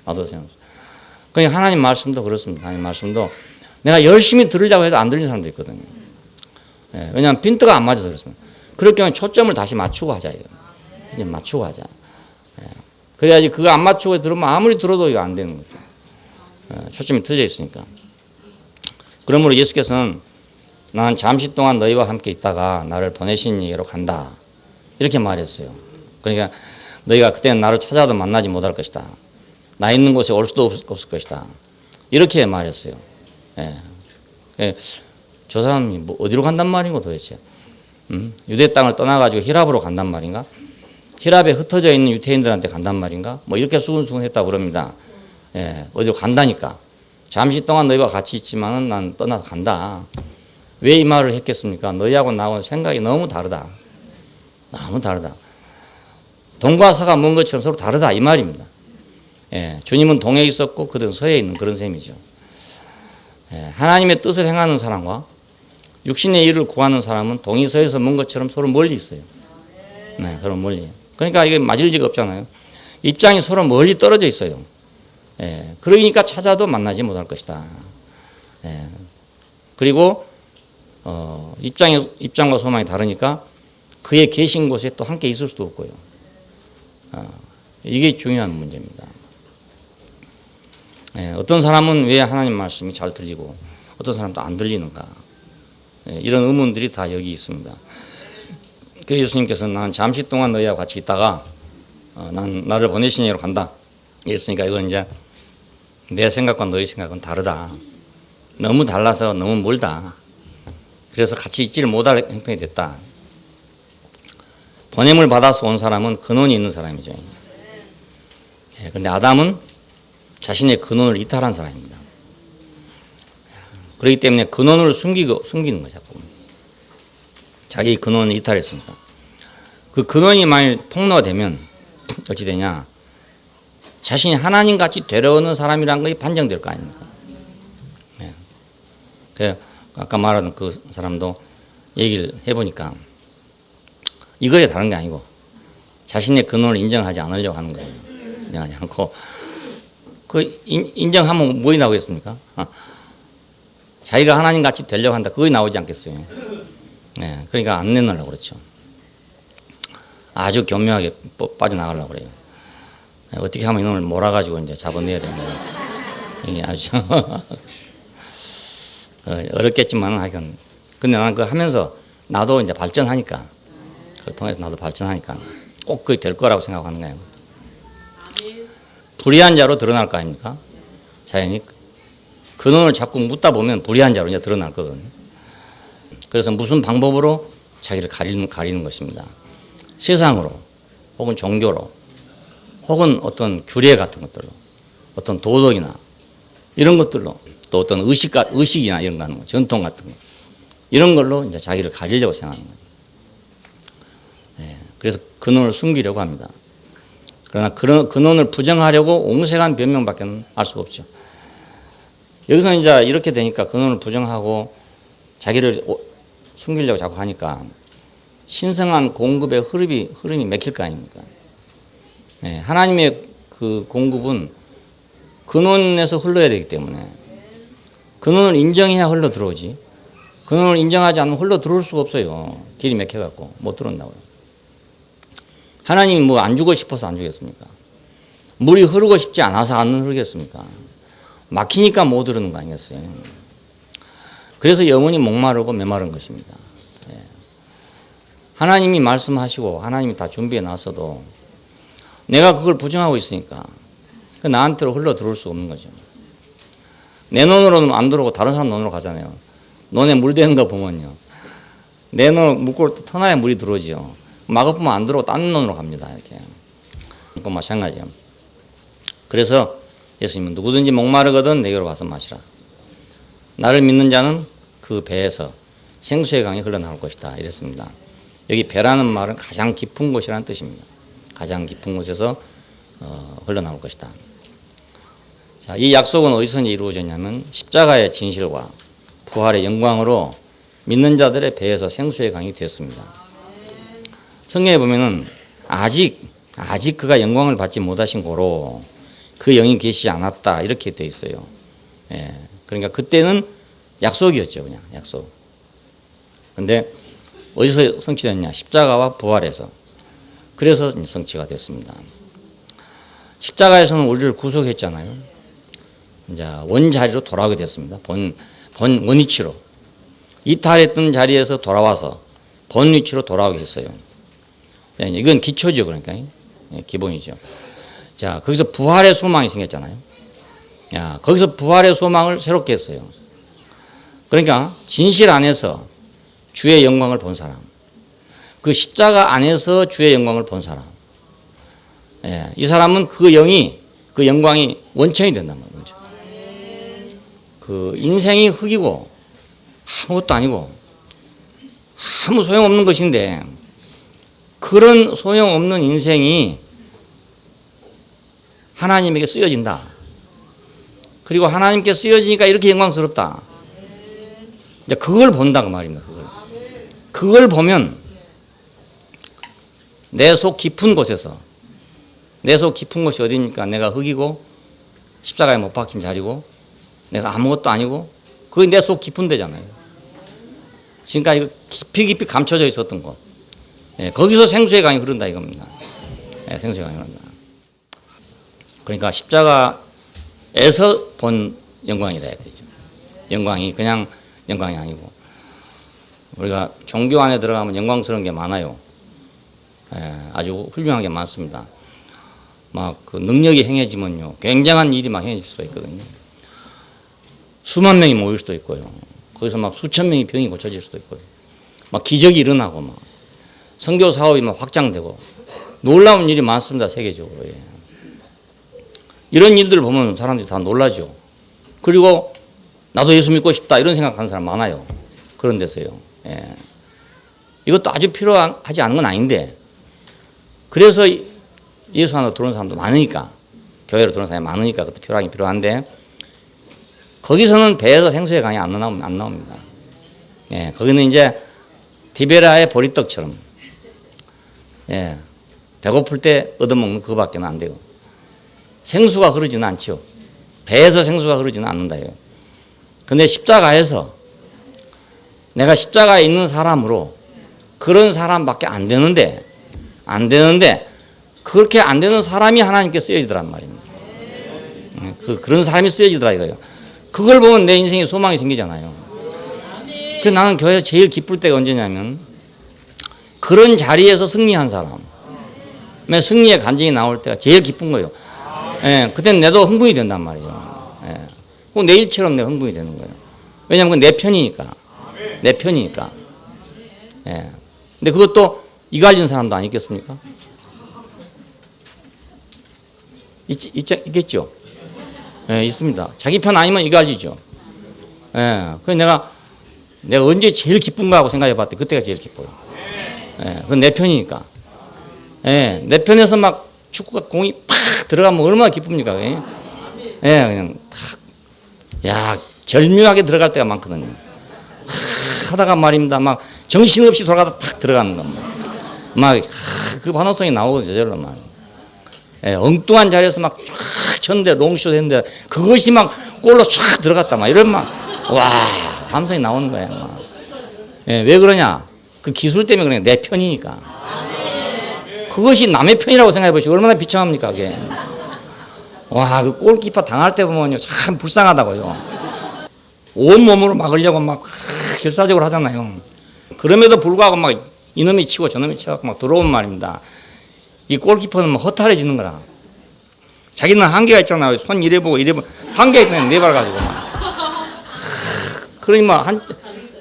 와도 소용없어요. 그러니까 하나님 말씀도 그렇습니다. 하나님 말씀도 내가 열심히 들으려고 해도 안 들리는 사람도 있거든요. 예, 왜냐하면 핀트가 안 맞아서 그렇습니다. 그럴 경우에 초점을 다시 맞추고 하자. 이제 맞추고 하자. 예, 그래야지 그거 안 맞추고 들으면 아무리 들어도 이거 안 되는 거죠. 예, 초점이 틀려 있으니까. 그러므로 예수께서는 나는 잠시 동안 너희와 함께 있다가 나를 보내신 이에로 간다. 이렇게 말했어요. 그러니까 너희가 그때는 나를 찾아도 만나지 못할 것이다. 나 있는 곳에 올 수도 없을 것이다. 이렇게 말했어요. 예. 예. 저 사람이 뭐 어디로 간단 말인고 도대체. 유대 땅을 떠나가지고 히랍으로 간단 말인가? 히랍에 흩어져 있는 유태인들한테 간단 말인가? 뭐 이렇게 수근수근 했다고 그럽니다. 예. 어디로 간다니까. 잠시 동안 너희와 같이 있지만은 난 떠나서 간다. 왜 이 말을 했겠습니까? 너희하고 나하고 생각이 너무 다르다. 너무 다르다. 동과 서가 먼 것처럼 서로 다르다 이 말입니다. 예, 주님은 동에 있었고 그들은 서에 있는 그런 셈이죠. 예, 하나님의 뜻을 행하는 사람과 육신의 일을 구하는 사람은 동이 서에서 먼 것처럼 서로 멀리 있어요. 네, 서로 멀리. 그러니까 이게 맞을 리가 없잖아요. 입장이 서로 멀리 떨어져 있어요. 예, 그러니까 찾아도 만나지 못할 것이다. 예, 그리고 입장과 소망이 다르니까 그의 계신 곳에 또 함께 있을 수도 없고요. 이게 중요한 문제입니다. 예, 어떤 사람은 왜 하나님 말씀이 잘 들리고 어떤 사람도 안 들리는가. 예, 이런 의문들이 다 여기 있습니다. 그래서 예수님께서는 나는 잠시 동안 너희와 같이 있다가 난 나를 보내신 이로 간다. 이랬으니까 이건 이제 내 생각과 너희 생각은 다르다. 너무 달라서 너무 멀다. 그래서 같이 있지를 못할 형편이 됐다. 보냄을 받아서 온 사람은 근원이 있는 사람이죠. 그런데 아담은 자신의 근원을 이탈한 사람입니다. 그렇기 때문에 근원을 숨기는 거죠. 자꾸. 자기 근원을 이탈했으니까. 그 근원이 만일 폭로가 되면 어찌 되냐. 자신이 하나님같이 되려는 사람이란 것이 판정될 거 아닙니까. 네. 아까 말하던 그 사람도 얘기를 해보니까 이거에 다른 게 아니고 자신의 근원을 인정하지 않으려고 하는 거예요. 인정하지 않고 그 인정하면 뭐이 나오겠습니까? 자기가 하나님같이 되려고 한다. 그거 나오지 않겠어요. 네, 그러니까 안 내놓으려고 그렇죠. 아주 교묘하게 빠져나가려고 그래요. 어떻게 하면 이놈을 몰아가지고 이제 잡아내야 되는데 이게 아주 어렵겠지만은 하여간 근데 나는 그거 하면서 나도 이제 발전하니까 그걸 통해서 나도 발전하니까 꼭 그게 될 거라고 생각하는 거예요. 불의한 자로 드러날 거 아닙니까? 자연히 근원을 자꾸 묻다 보면 불의한 자로 이제 드러날 거거든요. 그래서 무슨 방법으로 자기를 가리는 것입니다. 세상으로 혹은 종교로 혹은 어떤 규례 같은 것들로 어떤 도덕이나 이런 것들로 또 어떤 의식이나 이런 거 하는 거, 전통 같은 거 이런 걸로 이제 자기를 가리려고 생각하는 거예요. 네, 그래서 근원을 숨기려고 합니다. 그러나 그런 근원을 부정하려고 옹색한 변명밖에 알 수가 없죠. 여기서 이제 이렇게 되니까 근원을 부정하고 자기를 숨기려고 자꾸 하니까 신성한 공급의 흐름이 맥힐 거 아닙니까? 네, 하나님의 그 공급은 근원에서 흘러야 되기 때문에 근원을 인정해야 흘러 들어오지. 근원을 인정하지 않으면 흘러 들어올 수가 없어요. 길이 막혀갖고 못 들어온다고요. 하나님이 뭐 안 주고 싶어서 안 주겠습니까? 물이 흐르고 싶지 않아서 안 흐르겠습니까? 막히니까 못 흐르는 거 아니겠어요? 그래서 영혼이 목마르고 메마른 것입니다. 예. 하나님이 말씀하시고 하나님이 다 준비해 놨어도 내가 그걸 부정하고 있으니까 나한테로 흘러 들어올 수 없는 거죠. 내 논으로는 안 들어오고 다른 사람 논으로 가잖아요. 논에 물 대는 거 보면요. 내 논을 묶고 터놔야 물이 들어오죠. 막아보면 안 들어오고 다른 논으로 갑니다. 이렇게. 그건 마찬가지예요. 그래서 예수님은 누구든지 목마르거든 내게로 와서 마시라. 나를 믿는 자는 그 배에서 생수의 강이 흘러나올 것이다. 이랬습니다. 여기 배라는 말은 가장 깊은 곳이라는 뜻입니다. 가장 깊은 곳에서 흘러나올 것이다. 자, 이 약속은 어디서 이루어졌냐면 십자가의 진실과 부활의 영광으로 믿는 자들의 배에서 생수의 강이 되었습니다. 성경에 보면은 아직 그가 영광을 받지 못하신 고로 그 영이 계시지 않았다 이렇게 되어 있어요. 예, 그러니까 그때는 약속이었죠, 그냥 약속. 근데 어디서 성취됐냐? 십자가와 부활에서. 그래서 성취가 됐습니다. 십자가에서는 우리를 구속했잖아요. 이제 원자리로 돌아오게 됐습니다. 본 원위치로. 이탈했던 자리에서 돌아와서 본 위치로 돌아오게 했어요. 이건 기초죠, 그러니까. 기본이죠. 자, 거기서 부활의 소망이 생겼잖아요. 야, 거기서 부활의 소망을 새롭게 했어요. 그러니까 진실 안에서 주의 영광을 본 사람, 그 십자가 안에서 주의 영광을 본 사람, 예, 이 사람은 그 영광이 원천이 된단 말이죠. 그 인생이 흙이고 아무것도 아니고 아무 소용없는 것인데 그런 소용없는 인생이 하나님에게 쓰여진다. 그리고 하나님께 쓰여지니까 이렇게 영광스럽다. 이제 그걸 본다 그 말입니다. 그걸 보면 내 속 깊은 곳에서 내 속 깊은 곳이 어디입니까? 내가 흙이고 십자가에 못 박힌 자리고 내가 아무것도 아니고 그게 내 속 깊은 데잖아요. 지금까지 깊이 감춰져 있었던 곳. 예, 거기서 생수의 강이 흐른다 이겁니다. 예, 생수의 강이 흐른다. 그러니까 십자가에서 본 영광이라 해야 되죠. 영광이 그냥 영광이 아니고 우리가 종교 안에 들어가면 영광스러운 게 많아요. 예, 아주 훌륭한 게 많습니다. 막 그 능력이 행해지면요 굉장한 일이 막 행해질 수가 있거든요. 수만 명이 모일 수도 있고요. 거기서 막 수천 명이 병이 고쳐질 수도 있고요. 막 기적이 일어나고 막 선교 사업이 막 확장되고 놀라운 일이 많습니다. 세계적으로. 예. 이런 일들을 보면 사람들이 다 놀라죠. 그리고 나도 예수 믿고 싶다 이런 생각하는 사람 많아요. 그런 데서요. 예. 이것도 아주 필요하지 않은 건 아닌데 그래서 예수 안으로 들어오는 사람도 많으니까 교회로 들어오는 사람이 많으니까 그것도 필요한데 거기서는 배에서 생수의 강이 안 나옵니다. 예. 거기는 이제 디베라의 보리떡처럼 예. 배고플 때 얻어먹는 그거밖에 안 돼요. 생수가 흐르지는 않죠. 배에서 생수가 흐르지는 않는다요. 근데 십자가에서 내가 십자가에 있는 사람으로 그런 사람밖에 안 되는데 그렇게 안 되는 사람이 하나님께 쓰여지더란 말입니다. 그런 사람이 쓰여지더라 이거예요. 그걸 보면 내 인생에 소망이 생기잖아요. 그래서 나는 교회에서 제일 기쁠 때가 언제냐면 그런 자리에서 승리한 사람, 승리의 간증이 나올 때가 제일 기쁜 거예요. 예, 그때는 내도 흥분이 된단 말이에요. 예, 꼭 내일처럼 내가 흥분이 되는 거예요. 왜냐하면 내 편이니까. 내 편이니까. 예. 근데 그것도 이갈진 사람도 아니겠습니까? 있겠죠? 예, 있습니다. 자기 편 아니면 이갈지죠. 예. 그래서 내가 언제 제일 기쁜가 하고 생각해 봤더니 그때가 제일 기뻐요. 예. 그건 내 편이니까. 예. 내 편에서 막 축구가 공이 팍 들어가면 얼마나 기쁩니까? 예. 예, 그냥 탁. 야, 절묘하게 들어갈 때가 많거든요. 하다가 말입니다. 막 정신없이 돌아가다 탁 들어가는 거. 막 그 반응성이 나오거든요. 저절로 말. 예, 엉뚱한 자리에서 막 쫙 쳤는데 롱슛 했는데 그것이 막 골로 쫙 들어갔다 막 이런 막 와, 감성이 나오는 거예요. 막. 예, 왜 그러냐? 그 기술 때문에 그냥 내 편이니까. 그것이 남의 편이라고 생각해 보시고 얼마나 비참합니까, 그게. 와, 그 골키퍼 당할 때 보면요. 참 불쌍하다고요. 온몸으로 막으려고 막 결사적으로 하잖아요. 그럼에도 불구하고 막 이놈이 치고 저놈이 치고 막 들어오면 말입니다. 이 골키퍼는 막 허탈해지는 거라. 자기는 한계가 있잖아요. 손 이래 보고 한계가 있네, 네 발 가지고 막. 그러니 막 한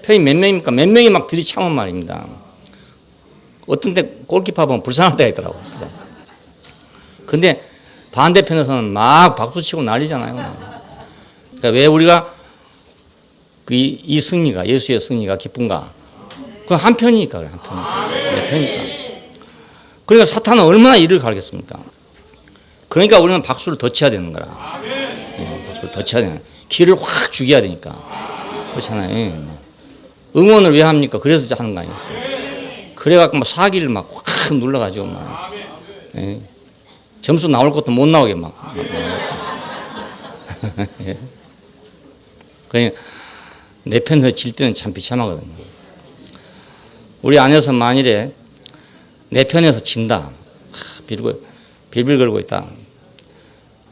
편이 몇 명입니까? 몇 명이 막 들이차면 말입니다. 어떤 때 골키퍼 보면 불쌍할 때가 있더라고요. 근데 반대편에서는 막 박수치고 난리잖아요. 그러니까 왜 우리가 이 승리가, 예수의 승리가 기쁜가? 그건 한편이니까 그래, 한편이니까. 내 편이니까. 그러니까 사탄은 얼마나 이를 갈겠습니까? 그러니까 우리는 박수를 더 쳐야 되는 거라. 예, 박수를 더 쳐야 되는 거야. 기를 확 죽여야 되니까. 그렇잖아요. 예. 응원을 왜 합니까? 그래서 하는 거 아니겠어요? 그래갖고 막 사기를 막 확 눌러가지고 막. 예. 점수 나올 것도 못 나오게 막. 예. 그러니까 내 편에서 질 때는 참 비참하거든요. 우리 안에서 만일에 내 편에서 진다. 빌빌 걸고 있다.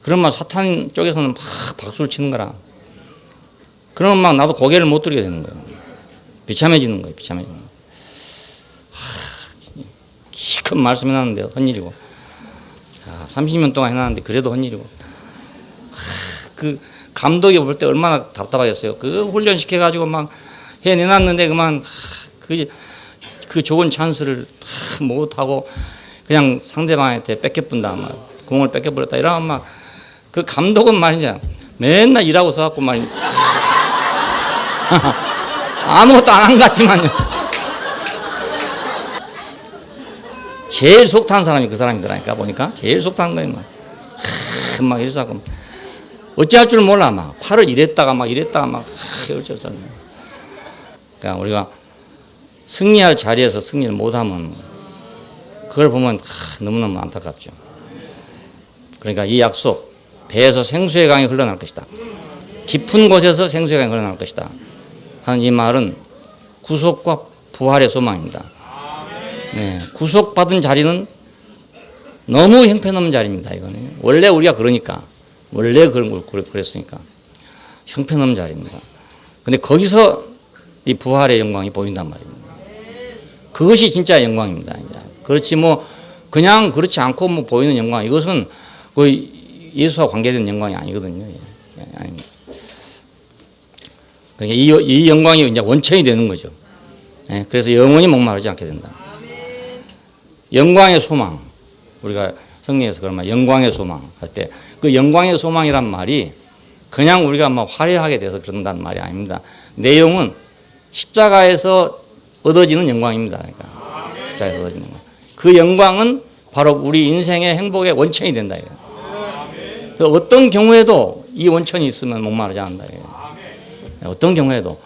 그러면 사탄 쪽에서는 막 박수를 치는 거라. 그러면 막 나도 고개를 못 들게 되는 거예요. 비참해지는 거예요. 비참해지는 거예요. 기껏 말씀해놨는데 헛일이고. 30년 동안 해놨는데 그래도 헛일이고. 그 감독이 볼 때 얼마나 답답하겠어요. 그 훈련시켜가지고 막 해내놨는데 그만 그 좋은 찬스를 못하고 그냥 상대방한테 뺏겨뿐다. 막 공을 뺏겨버렸다. 이러면 막 그 감독은 말이죠. 맨날 일하고 서갖고 말이죠. 아무것도 안 한 것 같지만요. 제일 속 타는 사람이 그 사람이더라니까 보니까. 제일 속 타는 거예요. 막 이래서 어찌할 줄 몰라. 막 팔을 이랬다가 막 어쩔 그러니까 우리가 승리할 자리에서 승리를 못하면 그걸 보면 너무너무 안타깝죠. 그러니까 이 약속, 배에서 생수의 강이 흘러날 것이다. 깊은 곳에서 생수의 강이 흘러날 것이다. 하는 이 말은 구속과 부활의 소망입니다. 네, 구속받은 자리는 너무 형편없는 자리입니다. 이거는 원래 우리가 그러니까 원래 그런 걸 그랬으니까 형편없는 자리입니다. 근데 거기서 이 부활의 영광이 보인단 말입니다. 그것이 진짜 영광입니다. 그렇지 뭐 그냥 그렇지 않고 뭐 보이는 영광 이것은 거의 예수와 관계된 영광이 아니거든요. 아닙니다. 그러니까 이 영광이 이제 원천이 되는 거죠. 그래서 영원히 목마르지 않게 된다. 영광의 소망 우리가 성경에서 그런 말 영광의 소망 할 때 그 영광의 소망이란 말이 그냥 우리가 뭐 화려하게 돼서 그런다는 말이 아닙니다. 내용은 십자가에서 얻어지는 영광입니다. 그러니까 십자가에서 얻어지는 영광. 그 영광은 바로 우리 인생의 행복의 원천이 된다. 어떤 경우에도 이 원천이 있으면 목마르지 않는다. 어떤 경우에도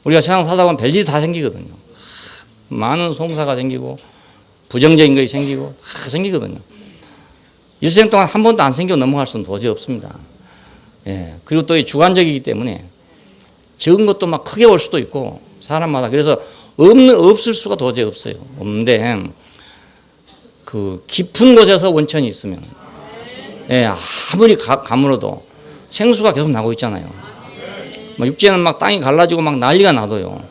우리가 세상 살다 보면 별일이 다 생기거든요. 많은 송사가 생기고 부정적인 것이 생기고 다 생기거든요. 일생 동안 한 번도 안 생겨 넘어갈 수는 도저히 없습니다. 예. 그리고 또 주관적이기 때문에 적은 것도 막 크게 올 수도 있고 사람마다 그래서 없을 수가 도저히 없어요. 없는데 그 깊은 곳에서 원천이 있으면 예, 아무리 가물어도 생수가 계속 나고 있잖아요. 뭐 육지에는 막 땅이 갈라지고 막 난리가 나도요.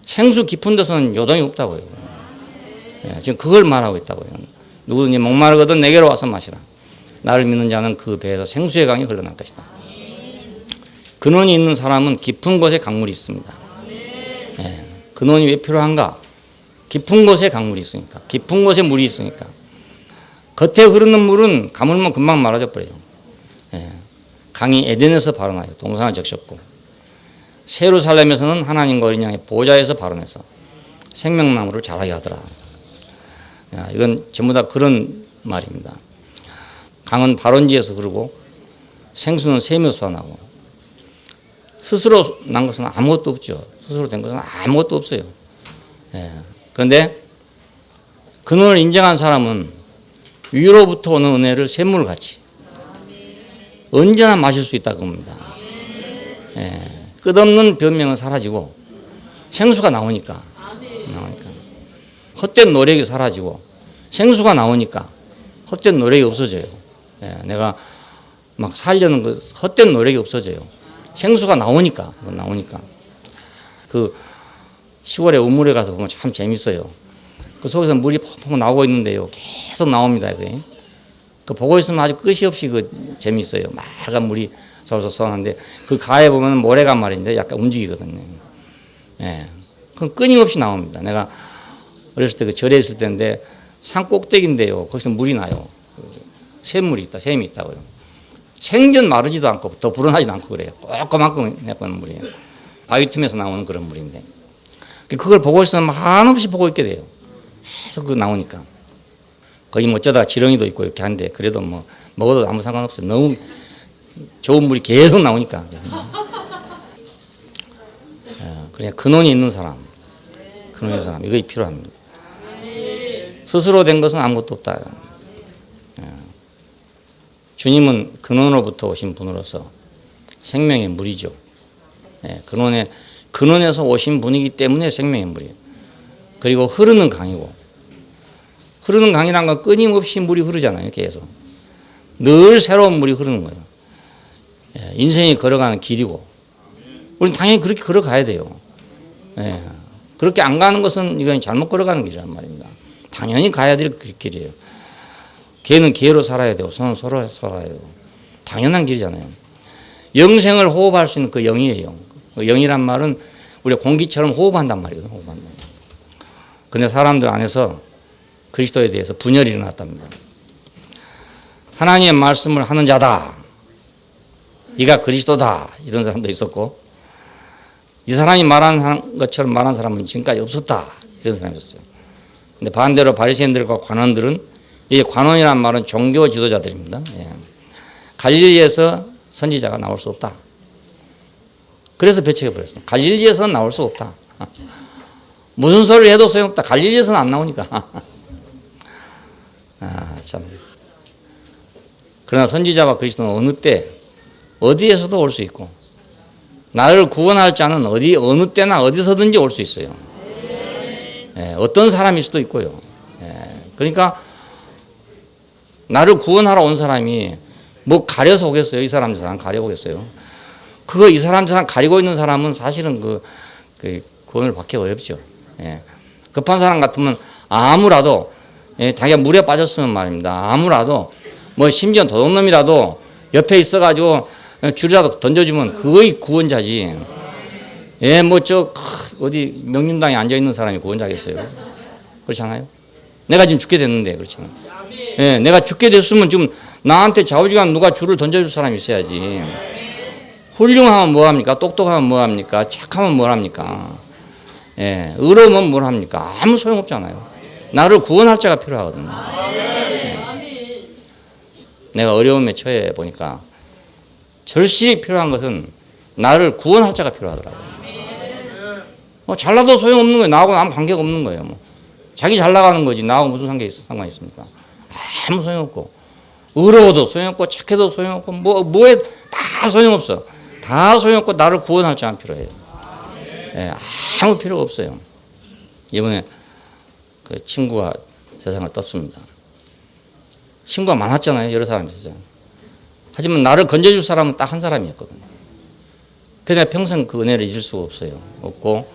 생수 깊은 데서는 요동이 없다고요. 예, 지금 그걸 말하고 있다고요. 누구든지 목마르거든 내게로 와서 마시라. 나를 믿는 자는 그 배에서 생수의 강이 흘러날 것이다. 근원이 있는 사람은 깊은 곳에 강물이 있습니다. 예, 근원이 왜 필요한가? 깊은 곳에 강물이 있으니까. 깊은 곳에 물이 있으니까. 겉에 흐르는 물은 가물면 금방 말아져 버려요. 예, 강이 에덴에서 발원하여 동산을 적셨고 예루살렘에서는 하나님과 어린 양의 보좌에서 발원해서 생명나무를 자라게 하더라. 야, 이건 전부 다 그런 말입니다. 강은 발원지에서 흐르고 생수는 샘에서 나고 스스로 난 것은 아무것도 없죠. 스스로 된 것은 아무것도 없어요. 예. 그런데 근원을 인정한 사람은 위로부터 오는 은혜를 샘물같이 언제나 마실 수 있다 그겁니다. 예. 끝없는 변명은 사라지고 생수가 나오니까 헛된 노력이 사라지고 생수가 나오니까 헛된 노력이 없어져요. 예. 내가 막 살려는 그 헛된 노력이 없어져요. 생수가 나오니까 그 시골에 우물에 가서 보면 참 재밌어요. 그 속에서 물이 펑펑 나오고 있는데요. 계속 나옵니다. 그 보고 있으면 아주 끝이 없이 그 재밌어요. 맑은 물이 솔솔 쏘는데 그 가에 보면 모래가 말인데 약간 움직이거든요. 예. 그럼 끊임없이 나옵니다. 내가 어렸을 때 그 절에 있을 때인데 산 꼭대기인데요. 거기서 물이 나요. 샘물이 있다. 샘이 있다고요. 생전 마르지도 않고 더 불어나지도 않고 그래요. 꼬꼬만큼 예쁜 물이에요. 바위 틈에서 나오는 그런 물인데 그걸 보고 있으면 한없이 보고 있게 돼요. 계속 그 나오니까. 거기 뭐 어쩌다가 지렁이도 있고 이렇게 한데 그래도 뭐 먹어도 아무 상관없어요. 너무 좋은 물이 계속 나오니까. 그냥 근원이 있는 사람, 이거 필요합니다. 스스로 된 것은 아무것도 없다. 주님은 근원으로부터 오신 분으로서 생명의 물이죠. 근원에서 오신 분이기 때문에 생명의 물이에요. 그리고 흐르는 강이고, 흐르는 강이란 건 끊임없이 물이 흐르잖아요. 계속 늘 새로운 물이 흐르는 거예요. 인생이 걸어가는 길이고, 우리는 당연히 그렇게 걸어가야 돼요. 그렇게 안 가는 것은 이건 잘못 걸어가는 길이란 말입니다. 당연히 가야 될 길이에요. 개는 개로 살아야 되고 소는 소로 살아야 되고 당연한 길이잖아요. 영생을 호흡할 수 있는 그 영이에요. 그 영이란 말은 우리가 공기처럼 호흡한단 말이거든요. 호흡한다. 근데 사람들 안에서 그리스도에 대해서 분열이 일어났답니다. 하나님의 말씀을 하는 자다. 이가 그리스도다. 이런 사람도 있었고, 이 사람이 말한 것처럼 말한 사람은 지금까지 없었다. 이런 사람이 있었어요. 근데 반대로 바리새인들과 관원들은, 이 관원이란 말은 종교 지도자들입니다. 갈릴리에서 선지자가 나올 수 없다. 그래서 배척해버렸어요. 갈릴리에서는 나올 수 없다. 무슨 소리를 해도 소용없다. 갈릴리에서는 안 나오니까. 참. 그러나 선지자와 그리스도는 어느 때, 어디에서도 올 수 있고, 나를 구원할 자는 어느 때나 어디서든지 올 수 있어요. 어떤 사람일 수도 있고요. 그러니까 나를 구원하러 온 사람이 뭐 가려서 오겠어요? 이 사람 저 사람 가려 오겠어요? 이 사람 저 사람 가리고 있는 사람은 사실은 그 구원을 받기 어렵죠. 급한 사람 같으면 아무라도 자기가 물에 빠졌으면 말입니다. 아무라도 뭐 심지어 도둑놈이라도 옆에 있어가지고 줄이라도 던져주면 그거의 구원자지. 뭐 어디 명륜당에 앉아 있는 사람이 구원자겠어요? 그렇잖아요. 내가 지금 죽게 됐는데 그렇지만, 내가 죽게 됐으면 지금 나한테 좌우지간 누가 줄을 던져줄 사람이 있어야지. 훌륭하면 뭐 합니까? 똑똑하면 뭐 합니까? 착하면 뭘 합니까? 의로우면 뭘 합니까? 아무 소용없잖아요. 나를 구원할 자가 필요하거든요. 내가 어려움에 처해 보니까 절실히 필요한 것은 나를 구원할 자가 필요하더라고요. 잘나도 소용없는 거예요. 나하고는 아무 관계가 없는 거예요. 자기 잘 나가는 거지 나하고 무슨 상관이 있습니까? 아무 소용없고, 의로워도 소용없고, 착해도 소용없고, 뭐에 다 소용없어. 다 소용없고 나를 구원할 자가 필요해요. 아무 필요가 없어요. 이번에 그 친구가 세상을 떴습니다. 친구가 많았잖아요. 여러 사람이 있었잖아요. 하지만 나를 건져줄 사람은 딱 한 사람이었거든요. 그래서 내가 평생 그 은혜를 잊을 수가 없고,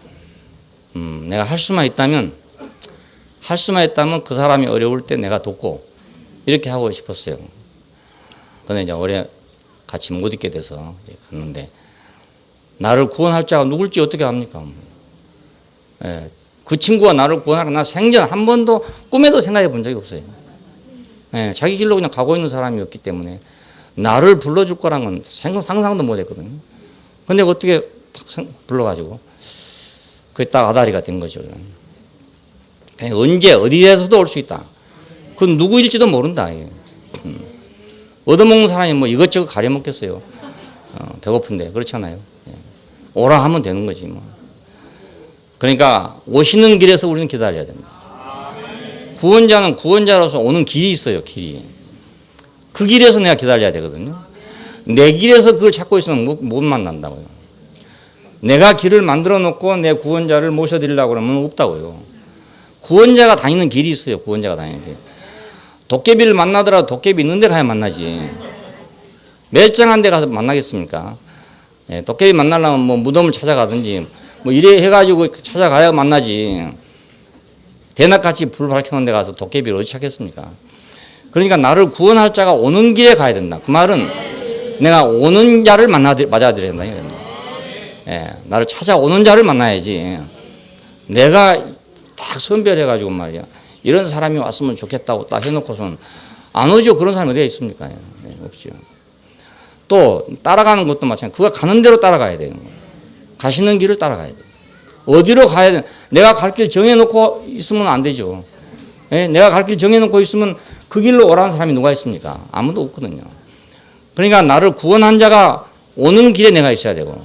내가 할 수만 있다면 그 사람이 어려울 때 내가 돕고 이렇게 하고 싶었어요. 그런데 이제 오래 같이 못 있게 돼서 갔는데, 나를 구원할 자가 누굴지 어떻게 합니까? 예, 그 친구가 나를 구원하라, 나 생전 한 번도 꿈에도 생각해 본 적이 없어요. 예, 자기 길로 그냥 가고 있는 사람이었기 때문에 나를 불러줄 거란 건 상상도 못 했거든요. 근데 어떻게 딱 불러가지고 그게 딱 아다리가 된 거죠. 예, 언제 어디에서도 올 수 있다. 그건 누구일지도 모른다. 예. 얻어먹는 사람이 뭐 이것저것 가려먹겠어요. 배고픈데. 그렇잖아요. 예. 오라 하면 되는 거지 뭐. 그러니까 오시는 길에서 우리는 기다려야 된다. 구원자는 구원자로서 오는 길이 있어요. 길이. 그 길에서 내가 기다려야 되거든요. 내 길에서 그걸 찾고 있으면 못 만난다고요. 내가 길을 만들어 놓고 내 구원자를 모셔드리려고 그러면 없다고요. 구원자가 다니는 길이 있어요. 구원자가 다니는 길. 도깨비를 만나더라도 도깨비 있는 데 가야 만나지. 멸장한 데 가서 만나겠습니까? 예, 도깨비 만나려면 뭐 무덤을 찾아가든지 뭐 이래 해가지고 찾아가야 만나지. 대낮같이 불 밝혀놓은 데 가서 도깨비를 어디 찾겠습니까? 그러니까 나를 구원할 자가 오는 길에 가야 된다. 그 말은 내가 오는 자를 맞아들여야 된다. 예, 나를 찾아오는 자를 만나야지. 내가 딱 선별해가지고 말이야. 이런 사람이 왔으면 좋겠다고 딱 해놓고서는 안 오죠. 그런 사람이 어디에 있습니까? 네, 없죠. 또 따라가는 것도 마찬가지. 그가 가는 대로 따라가야 되는 거예요. 가시는 길을 따라가야 돼요. 어디로 가야 돼? 내가 갈 길 정해놓고 있으면 안 되죠. 예? 내가 갈 길 정해놓고 있으면 그 길로 오라는 사람이 누가 있습니까? 아무도 없거든요. 그러니까 나를 구원한 자가 오는 길에 내가 있어야 되고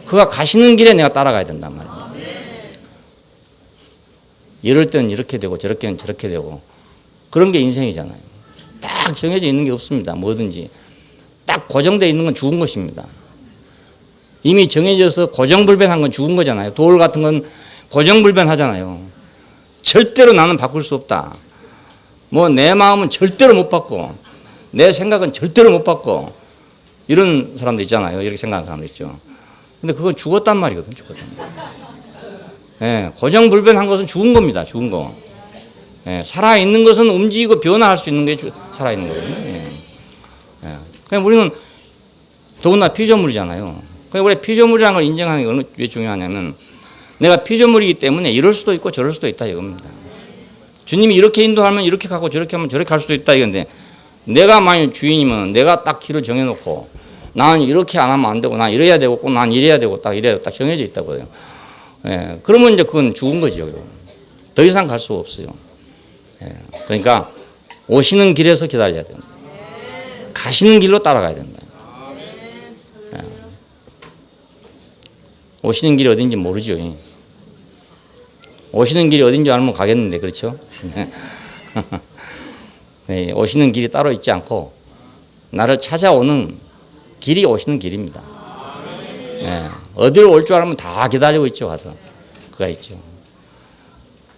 그가 가시는 길에 내가 따라가야 된단 말이에요. 이럴 때는 이렇게 되고 저럴 때는 저렇게 되고 그런 게 인생이잖아요. 딱 정해져 있는 게 없습니다. 뭐든지 딱 고정되어 있는 건 죽은 것입니다. 이미 정해져서 고정불변한 건 죽은 거잖아요. 돌 같은 건 고정불변하잖아요. 절대로 나는 바꿀 수 없다. 뭐 내 마음은 절대로 못 바꿔. 내 생각은 절대로 못 바꿔. 이런 사람도 있잖아요. 이렇게 생각하는 사람도 있죠. 근데 그건 죽었단 말이거든. 죽었단 말이에요. 예, 고정불변한 것은 죽은 겁니다. 죽은 거. 예, 살아있는 것은 움직이고 변화할 수 있는 게 살아있는 거거든요. 예. 예. 그냥 우리는 더구나 피조물이잖아요. 그냥 우리 피조물이라는 걸 인정하는 게 왜 중요하냐면 내가 피조물이기 때문에 이럴 수도 있고 저럴 수도 있다 이겁니다. 주님이 이렇게 인도하면 이렇게 가고 저렇게 하면 저렇게 갈 수도 있다 이건데 내가 만약 주인이면 내가 딱 길을 정해놓고 나는 이렇게 안 하면 안 되고 난 이래야 되고 꼭 난 이래야 되고 딱 이래야 딱 정해져 있다고요. 예, 그러면 이제 그건 죽은 거죠. 더 이상 갈 수가 없어요. 예, 그러니까 오시는 길에서 기다려야 된다. 가시는 길로 따라가야 된다. 예. 오시는 길이 어딘지 모르죠. 오시는 길이 어딘지 알면 가겠는데 그렇죠? 예, 오시는 길이 따로 있지 않고 나를 찾아오는 길이 오시는 길입니다. 예, 어디로 올 줄 알면 다 기다리고 있죠. 와서 그가 있죠.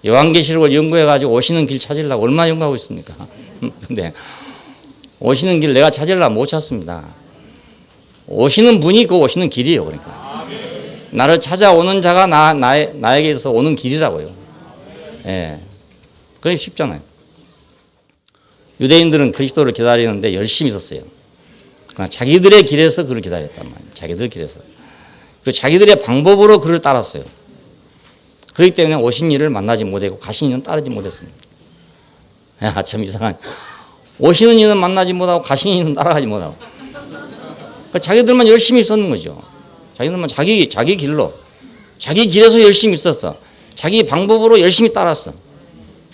요한계시록을 연구해가지고 오시는 길 찾으려고 얼마나 연구하고 있습니까? 근데 오시는 길 내가 찾으려고 못 찾습니다. 오시는 분이 그 오시는 길이에요. 그러니까 나를 찾아오는 자가 나에게서 오는 길이라고요. 예, 그게 쉽잖아요. 유대인들은 그리스도를 기다리는데 열심히 있었어요. 그러니까 자기들의 길에서 그를 기다렸단 말이에요. 자기들 길에서. 그리고 자기들의 방법으로 그를 따랐어요. 그렇기 때문에 오신 이를 만나지 못하고 가신 이는 따르지 못했습니다. 야, 참 이상한. 오시는 이는 만나지 못하고 가신 이는 따라가지 못하고. 그러니까 자기들만 열심히 있었는 거죠. 자기들만 자기 길로, 자기 길에서 열심히 있었어. 자기 방법으로 열심히 따랐어.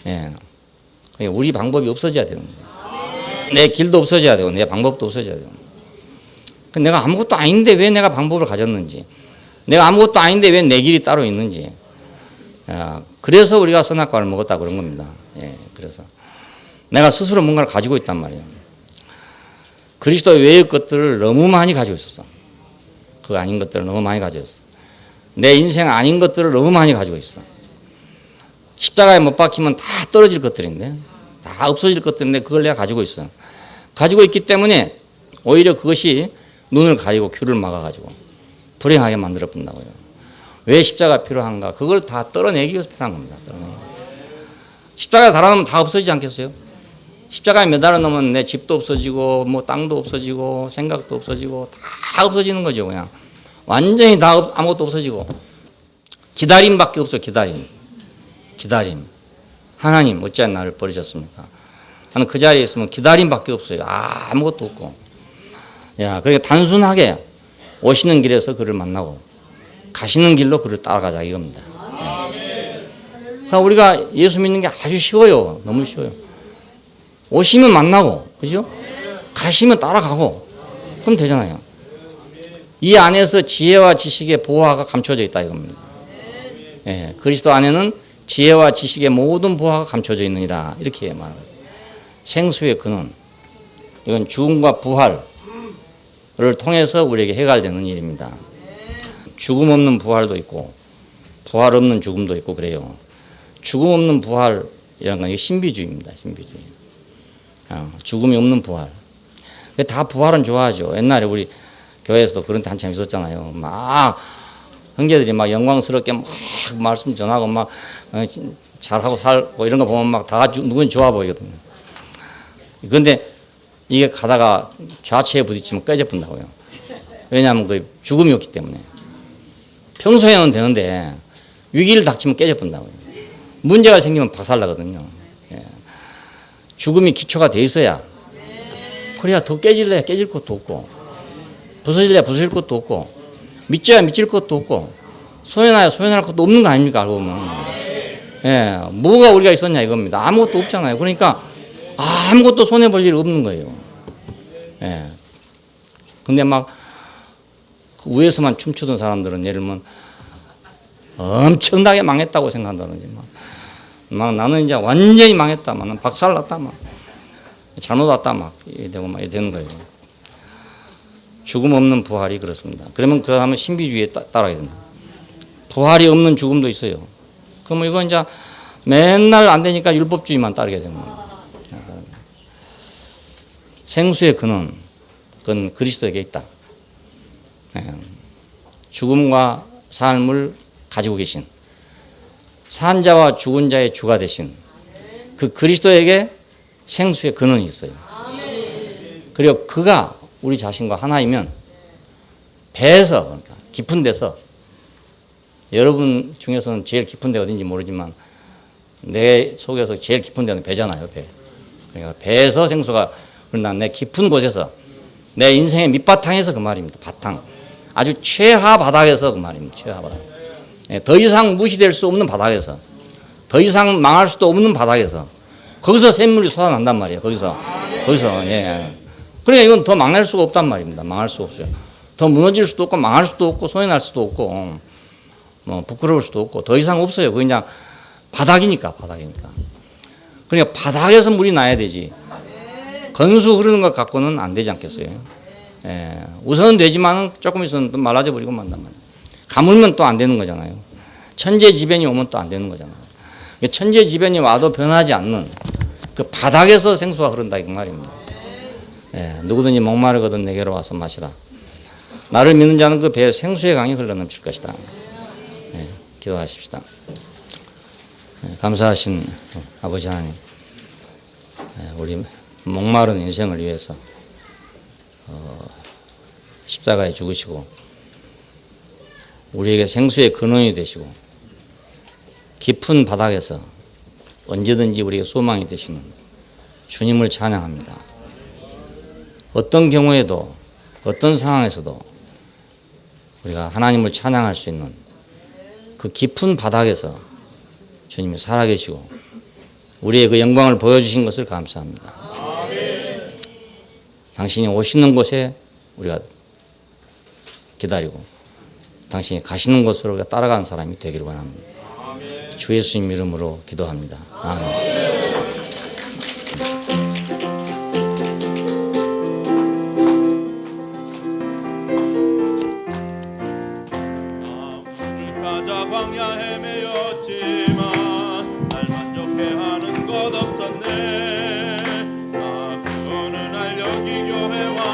예. 그러니까 우리 방법이 없어져야 되는 거예요. 내 길도 없어져야 되고 내 방법도 없어져야 되고. 내가 아무것도 아닌데 왜 내가 방법을 가졌는지, 내가 아무것도 아닌데 왜 내 길이 따로 있는지. 그래서 우리가 선악과를 먹었다 그런 겁니다. 예, 그래서 내가 스스로 뭔가를 가지고 있단 말이에요. 그리스도 외의 것들을 너무 많이 가지고 있었어. 그 아닌 것들을 너무 많이 가지고 있어. 내 인생 아닌 것들을 너무 많이 가지고 있어. 십자가에 못 박히면 다 떨어질 것들인데, 다 없어질 것들인데 그걸 내가 가지고 있어. 가지고 있기 때문에 오히려 그것이 눈을 가리고 귀를 막아가지고 불행하게 만들어 본다고요. 왜 십자가 필요한가? 그걸 다 떨어내기 위해서 필요한 겁니다. 십자가에 달아놓으면 다 없어지지 않겠어요? 십자가에 매달아 놓으면 내 집도 없어지고 뭐 땅도 없어지고 생각도 없어지고 다 없어지는 거죠. 그냥 완전히 다 아무것도 없어지고 기다림밖에 없어요. 기다림. 하나님 어찌 나를 버리셨습니까? 나는 그 자리에 있으면 기다림밖에 없어요. 아무것도 없고. 야, 그러니까 단순하게 오시는 길에서 그를 만나고 가시는 길로 그를 따라가자 이겁니다. 그러니까 우리가 예수 믿는 게 아주 쉬워요. 너무 쉬워요. 오시면 만나고, 그죠? 가시면 따라가고, 그럼 되잖아요. 이 안에서 지혜와 지식의 보화가 감춰져 있다 이겁니다. 예, 그리스도 안에는 지혜와 지식의 모든 보화가 감춰져 있느니라 이렇게 말합니다. 생수의 근원, 이건 죽음과 부활을 통해서 우리에게 해결되는 일입니다. 죽음 없는 부활도 있고 부활 없는 죽음도 있고 그래요. 죽음 없는 부활이라는 건 신비주의입니다. 신비주의. 죽음이 없는 부활. 다 부활은 좋아하죠. 옛날에 우리 교회에서도 그런 때 한참 있었잖아요. 막 형제들이 막 영광스럽게 막 말씀 전하고 막 잘하고 살고 이런 거 보면 막 다 누군 좋아 보이거든요. 그런데 이게 가다가 좌체에 부딪히면 깨져본다고요. 왜냐하면 그 죽음이 없기 때문에. 평소에는 되는데 위기를 닥치면 깨져본다고요. 문제가 생기면 박살나거든요. 예. 죽음이 기초가 돼 있어야 그래야 더 깨질래 깨질 것도 없고 부서질래 부서질 것도 없고 믿져야 믿질 것도 없고 소연해야 소연할 것도 없는 거 아닙니까? 알고 보면. 예. 뭐가 우리가 있었냐 이겁니다. 아무것도 없잖아요. 그러니까 아무것도 손해볼 일 없는 거예요. 예. 근데 막 위에서만 춤추던 사람들은 예를 들면 엄청나게 망했다고 생각한다든지 막 나는 이제 완전히 망했다. 막 나는 박살났다. 막 잘못 왔다. 막 이렇게 되고 막 이렇게 되는 거예요. 죽음 없는 부활이 그렇습니다. 그러면 그 다음에 신비주의에 따라야 된다. 부활이 없는 죽음도 있어요. 그러면 이건 이제 맨날 안 되니까 율법주의만 따르게 되는 거예요. 생수의 근원, 그건 그리스도에게 있다. 죽음과 삶을 가지고 계신 산 자와 죽은 자의 주가 되신 그 그리스도에게 생수의 근원이 있어요. 그리고 그가 우리 자신과 하나이면 배에서 그러니까 깊은 데서 여러분 중에서는 제일 깊은 데 어딘지 모르지만 내 속에서 제일 깊은 데는 배잖아요. 배. 그러니까 배에서 생수가 그러나 내 깊은 곳에서 내 인생의 밑바탕에서 그 말입니다. 바탕. 아주 최하 바닥에서 그 말입니다. 최하 바닥. 더 이상 무시될 수 없는 바닥에서 더 이상 망할 수도 없는 바닥에서 거기서 샘물이 솟아난단 말이에요. 거기서 예. 그러니까 이건 더 망할 수가 없단 말입니다. 망할 수 없어요. 더 무너질 수도 없고 망할 수도 없고 소연할 수도 없고 뭐 부끄러울 수도 없고 더 이상 없어요. 그냥 바닥이니까. 그러니까 바닥에서 물이 나야 되지. 건수 흐르는 것 갖고는 안 되지 않겠어요. 예. 우선은 되지만 조금 있으면 또 말라져 버리고 만단 말이에요. 가물면 또 안 되는 거잖아요. 천재지변이 오면 또 안 되는 거잖아요. 천재지변이 와도 변하지 않는 그 바닥에서 생수가 흐른다 이 말입니다. 예. 누구든지 목마르거든 내게로 와서 마시라. 나를 믿는 자는 그 배에 생수의 강이 흘러넘칠 것이다. 예. 기도하십시다. 예. 감사하신 아버지 하나님, 예. 우리 목마른 인생을 위해서 십자가에 죽으시고 우리에게 생수의 근원이 되시고 깊은 바닥에서 언제든지 우리에게 소망이 되시는 주님을 찬양합니다. 어떤 경우에도 어떤 상황에서도 우리가 하나님을 찬양할 수 있는 그 깊은 바닥에서 주님이 살아계시고 우리의 그 영광을 보여주신 것을 감사합니다. 당신이 오시는 곳에 우리가 기다리고 당신이 가시는 곳으로 우리가 따라가는 사람이 되기를 원합니다. 주 예수님 이름으로 기도합니다. 아멘. 광야 헤매였지만 날 만족해하는 것 없었네. 나 구원을 알려기 교회와